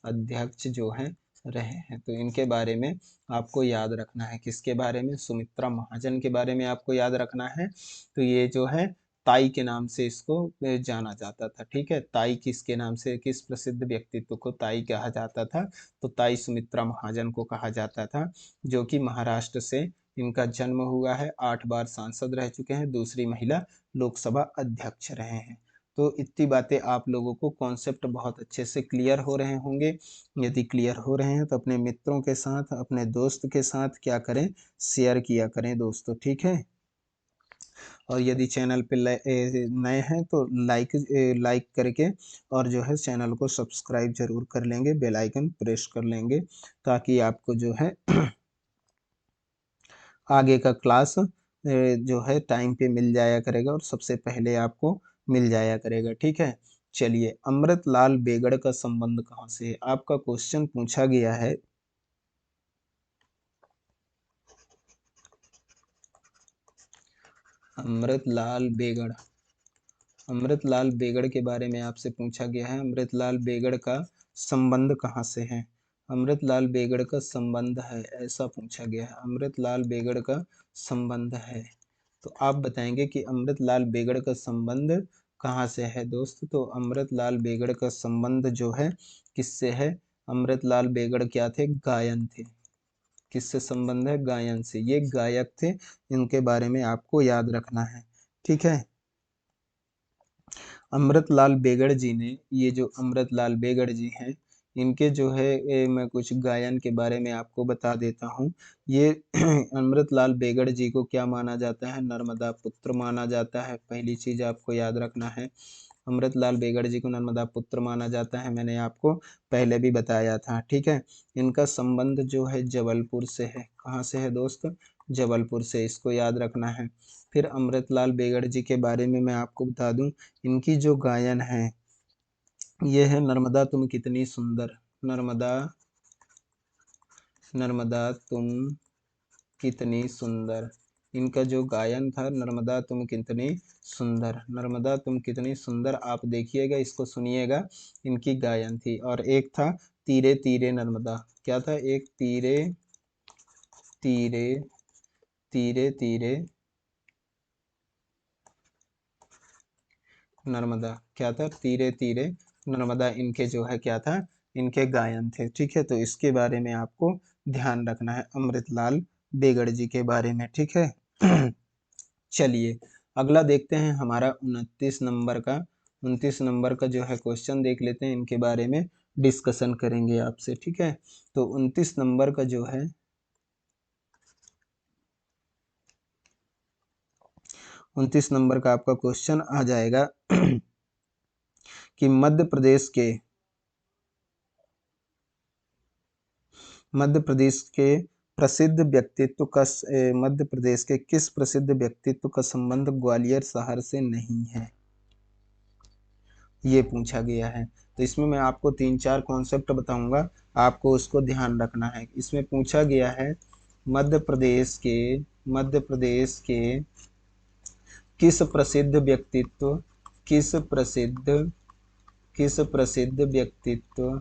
अध्यक्ष जो है रहे हैं। तो इनके बारे में आपको याद रखना है। किसके बारे में? सुमित्रा महाजन के बारे में आपको याद रखना है। तो ये जो है ताई के नाम से इसको जाना जाता था। ठीक है, ताई किसके नाम से, किस प्रसिद्ध व्यक्तित्व को ताई कहा जाता था, तो ताई सुमित्रा महाजन को कहा जाता था, जो कि महाराष्ट्र से इनका जन्म हुआ है, 8 बार सांसद रह चुके हैं, दूसरी महिला लोकसभा अध्यक्ष रहे हैं। तो इतनी बातें आप लोगों को कॉन्सेप्ट बहुत अच्छे से क्लियर हो रहे होंगे। यदि क्लियर हो रहे हैं तो अपने मित्रों के साथ, अपने दोस्त के साथ क्या करें, शेयर किया करें दोस्तों। ठीक है, और यदि चैनल पे नए हैं तो लाइक करके और जो है चैनल को सब्सक्राइब जरूर कर लेंगे, बेल आइकन प्रेस कर लेंगे, ताकि आपको जो है आगे का क्लास जो है टाइम पे मिल जाया करेगा और सबसे पहले आपको मिल जाया करेगा। ठीक है, चलिए, अमृतलाल बेगड़ का संबंध कहाँ से है, आपका क्वेश्चन पूछा गया है। अमृतलाल बेगड़, अमृतलाल बेगड़ के बारे में आपसे पूछा गया है, अमृतलाल बेगड़ का संबंध कहाँ से है, अमृतलाल बेगड़ का संबंध है, ऐसा पूछा गया है, अमृतलाल बेगड़ का संबंध है। तो आप बताएंगे कि अमृतलाल बेगड़ का संबंध कहाँ से है दोस्त। तो अमृतलाल बेगड़ का संबंध जो है किससे है, अमृतलाल बेगड़ क्या थे, गायन थे। किससे संबंध है, गायन से, ये गायक थे, इनके बारे में आपको याद रखना है। ठीक है, अमृतलाल बेगड़ जी ने, ये जो अमृतलाल बेगड़ जी हैं, इनके जो है मैं कुछ गायन के बारे में आपको बता देता हूँ। ये अमृतलाल बेगड़ जी को क्या माना जाता है, नर्मदा पुत्र माना जाता है। पहली चीज आपको याद रखना है, अमृतलाल बेगड़ जी को नर्मदा पुत्र माना जाता है, मैंने आपको पहले भी बताया था। ठीक है, इनका संबंध जो है जबलपुर से है, कहाँ से है दोस्त, जबलपुर से, इसको याद रखना है। फिर अमृतलाल बेगड़ जी के बारे में मैं आपको बता दूं, इनकी जो गायन है ये है नर्मदा तुम कितनी सुंदर, नर्मदा, नर्मदा तुम कितनी सुंदर, इनका जो गायन था नर्मदा तुम कितनी सुंदर, नर्मदा तुम कितनी सुंदर, आप देखिएगा, इसको सुनिएगा, इनकी गायन थी। और एक था तीरे तीरे नर्मदा, क्या था, एक तीरे तीरे, तीरे तीरे नर्मदा, क्या था, तीरे तीरे नर्मदा, इनके जो है क्या था, इनके गायन थे। ठीक है, तो इसके बारे में आपको ध्यान रखना है, अमृतलाल बेगड़ जी के बारे में। ठीक है चलिए, अगला देखते हैं हमारा 29 नंबर का, 29 नंबर का जो है क्वेश्चन देख लेते हैं, इनके बारे में डिस्कशन करेंगे आपसे। ठीक है, तो 29 नंबर का जो है, 29 नंबर का आपका क्वेश्चन आ जाएगा कि मध्य प्रदेश के प्रसिद्ध व्यक्तित्व का मध्य प्रदेश के किस प्रसिद्ध व्यक्तित्व का संबंध ग्वालियर शहर से नहीं है, ये पूछा गया है। तो इसमें मैं आपको 3-4 कॉन्सेप्ट बताऊंगा, आपको उसको ध्यान रखना है। इसमें पूछा गया है मध्य प्रदेश के, मध्य प्रदेश के किस प्रसिद्ध व्यक्तित्व, किस प्रसिद्ध, किस प्रसिद्ध व्यक्तित्व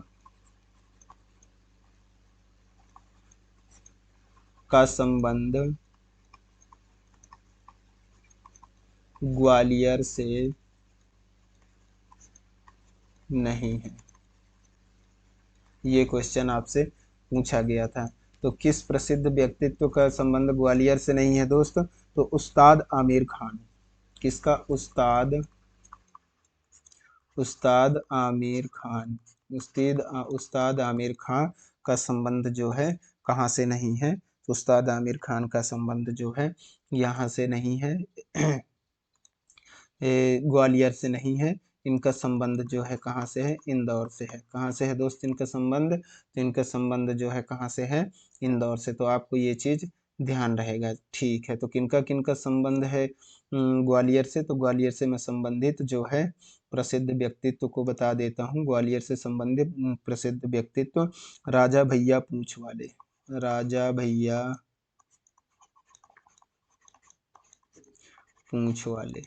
का संबंध ग्वालियर से नहीं है, ये क्वेश्चन आपसे पूछा गया था। तो किस प्रसिद्ध व्यक्तित्व का संबंध ग्वालियर से नहीं है दोस्त, तो उस्ताद आमिर खान, किसका, उस्ताद, उस्ताद आमिर खान, उस्ताद आमिर खान का संबंध जो है कहाँ से नहीं है, उस्ताद आमिर खान का संबंध जो है यहाँ से नहीं है, ग्वालियर से नहीं है, इनका संबंध जो है कहाँ से है, इंदौर से है। कहाँ से है दोस्त इनका संबंध, तो इनका संबंध जो है कहाँ से है, इंदौर से। तो आपको ये चीज ध्यान रहेगा। ठीक है, तो किनका किनका संबंध है ग्वालियर से, तो ग्वालियर से मैं संबंधित जो है प्रसिद्ध व्यक्तित्व को बता देता हूँ। ग्वालियर से संबंधित प्रसिद्ध व्यक्तित्व, राजा भैया पूंछ वाले, राजा भैया पूंछ वाले,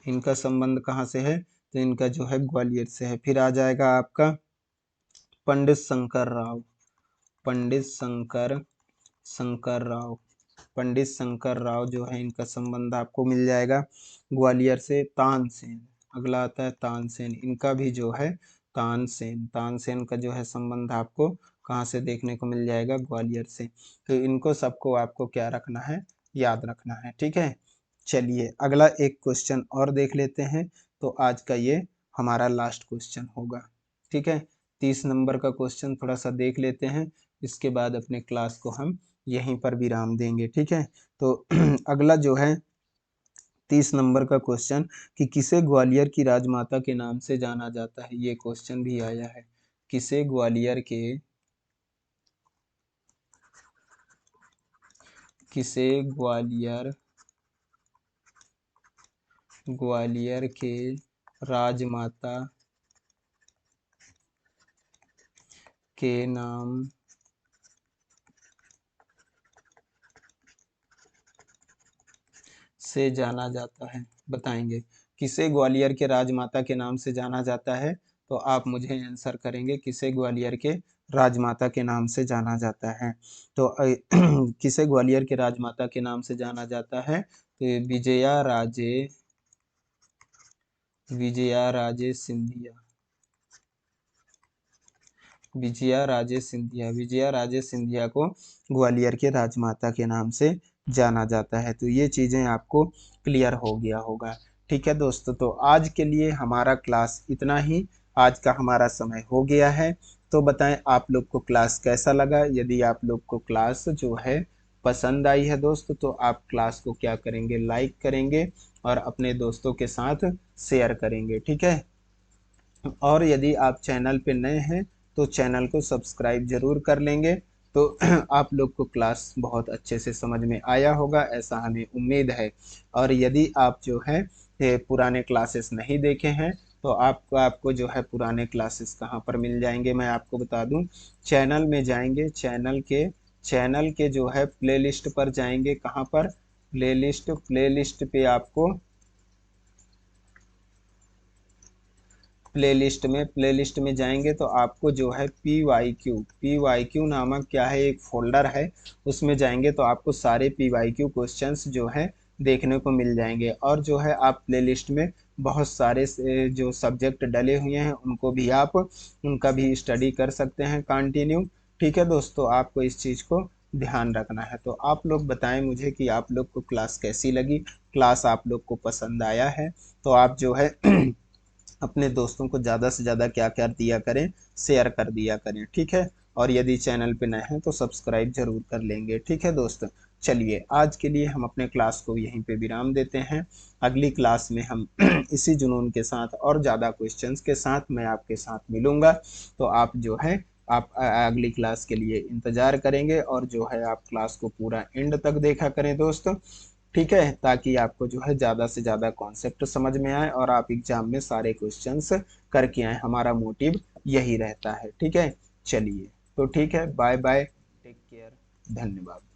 इनका संबंध कहाँ से है, तो इनका जो है ग्वालियर से है। फिर आ जाएगा आपका पंडित शंकर राव, पंडित शंकर, शंकर राव, पंडित शंकर राव जो है इनका संबंध आपको मिल जाएगा ग्वालियर से। तानसेन, अगला आता है तानसेन, इनका भी जो है तानसेन का जो है संबंध आपको कहाँ से देखने को मिल जाएगा, ग्वालियर से। तो इनको सबको आपको क्या रखना है, याद रखना है, ठीक है। चलिए अगला एक क्वेश्चन और देख लेते हैं, तो आज का ये हमारा लास्ट क्वेश्चन होगा, ठीक है। 30 नंबर का क्वेश्चन थोड़ा सा देख लेते हैं, इसके बाद अपने क्लास को हम यहीं पर विराम देंगे, ठीक है। तो अगला जो है 30 नंबर का क्वेश्चन कि किसे ग्वालियर की राजमाता के नाम से जाना जाता है, ये क्वेश्चन भी आया है। किसे ग्वालियर के राजमाता के नाम से जाना जाता है, बताएंगे। किसे ग्वालियर के राजमाता के नाम से जाना जाता है, तो आप मुझे आंसर करेंगे किसे ग्वालियर के राजमाता के नाम से जाना जाता है। तो किसे ग्वालियर के राजमाता के नाम से जाना जाता है, तो विजया राजे सिंधिया। विजया राजे सिंधिया को ग्वालियर के राजमाता के नाम से जाना जाता है। तो ये चीज़ें आपको क्लियर हो गया होगा, ठीक है दोस्तों। तो आज के लिए हमारा क्लास इतना ही, आज का हमारा समय हो गया है। तो बताएं आप लोग को क्लास कैसा लगा। यदि आप लोग को क्लास जो है पसंद आई है दोस्त, तो आप क्लास को क्या करेंगे, लाइक करेंगे और अपने दोस्तों के साथ शेयर करेंगे, ठीक है। और यदि आप चैनल पे नए हैं तो चैनल को सब्सक्राइब जरूर कर लेंगे। तो आप लोग को क्लास बहुत अच्छे से समझ में आया होगा, ऐसा हमें उम्मीद है। और यदि आप जो है पुराने क्लासेस नहीं देखे हैं, तो आपको जो है पुराने क्लासेस कहाँ पर मिल जाएंगे, मैं आपको बता दूं। चैनल में जाएंगे, चैनल के जो है प्लेलिस्ट पर जाएंगे। कहाँ पर, प्लेलिस्ट पे आपको प्लेलिस्ट में जाएंगे तो आपको जो है पी वाई क्यू नामक क्या है, एक फोल्डर है, उसमें जाएंगे तो आपको सारे पी वाई क्यू क्वेश्चंस जो है देखने को मिल जाएंगे। और जो है आप प्लेलिस्ट में बहुत सारे जो सब्जेक्ट डले हुए हैं उनका भी स्टडी कर सकते हैं कंटिन्यू, ठीक है दोस्तों। आपको इस चीज़ को ध्यान रखना है। तो आप लोग बताएं मुझे कि आप लोग को क्लास कैसी लगी, क्लास आप लोग को पसंद आया है, तो आप जो है अपने दोस्तों को ज़्यादा से ज़्यादा क्या कर दिया करें, शेयर कर दिया करें, ठीक है। और यदि चैनल पे नए हैं तो सब्सक्राइब जरूर कर लेंगे, ठीक है दोस्त। चलिए आज के लिए हम अपने क्लास को यहीं पे विराम देते हैं। अगली क्लास में हम इसी जुनून के साथ और ज़्यादा क्वेश्चंस के साथ मैं आपके साथ मिलूंगा। तो आप जो है आप अगली क्लास के लिए इंतज़ार करेंगे और जो है आप क्लास को पूरा एंड तक देखा करें दोस्त, ठीक है, ताकि आपको जो है ज़्यादा से ज़्यादा कॉन्सेप्ट समझ में आए और आप एग्जाम में सारे क्वेश्चंस करके आए। हमारा मोटिव यही रहता है, ठीक है। चलिए तो ठीक है, बाय बाय, टेक केयर, धन्यवाद।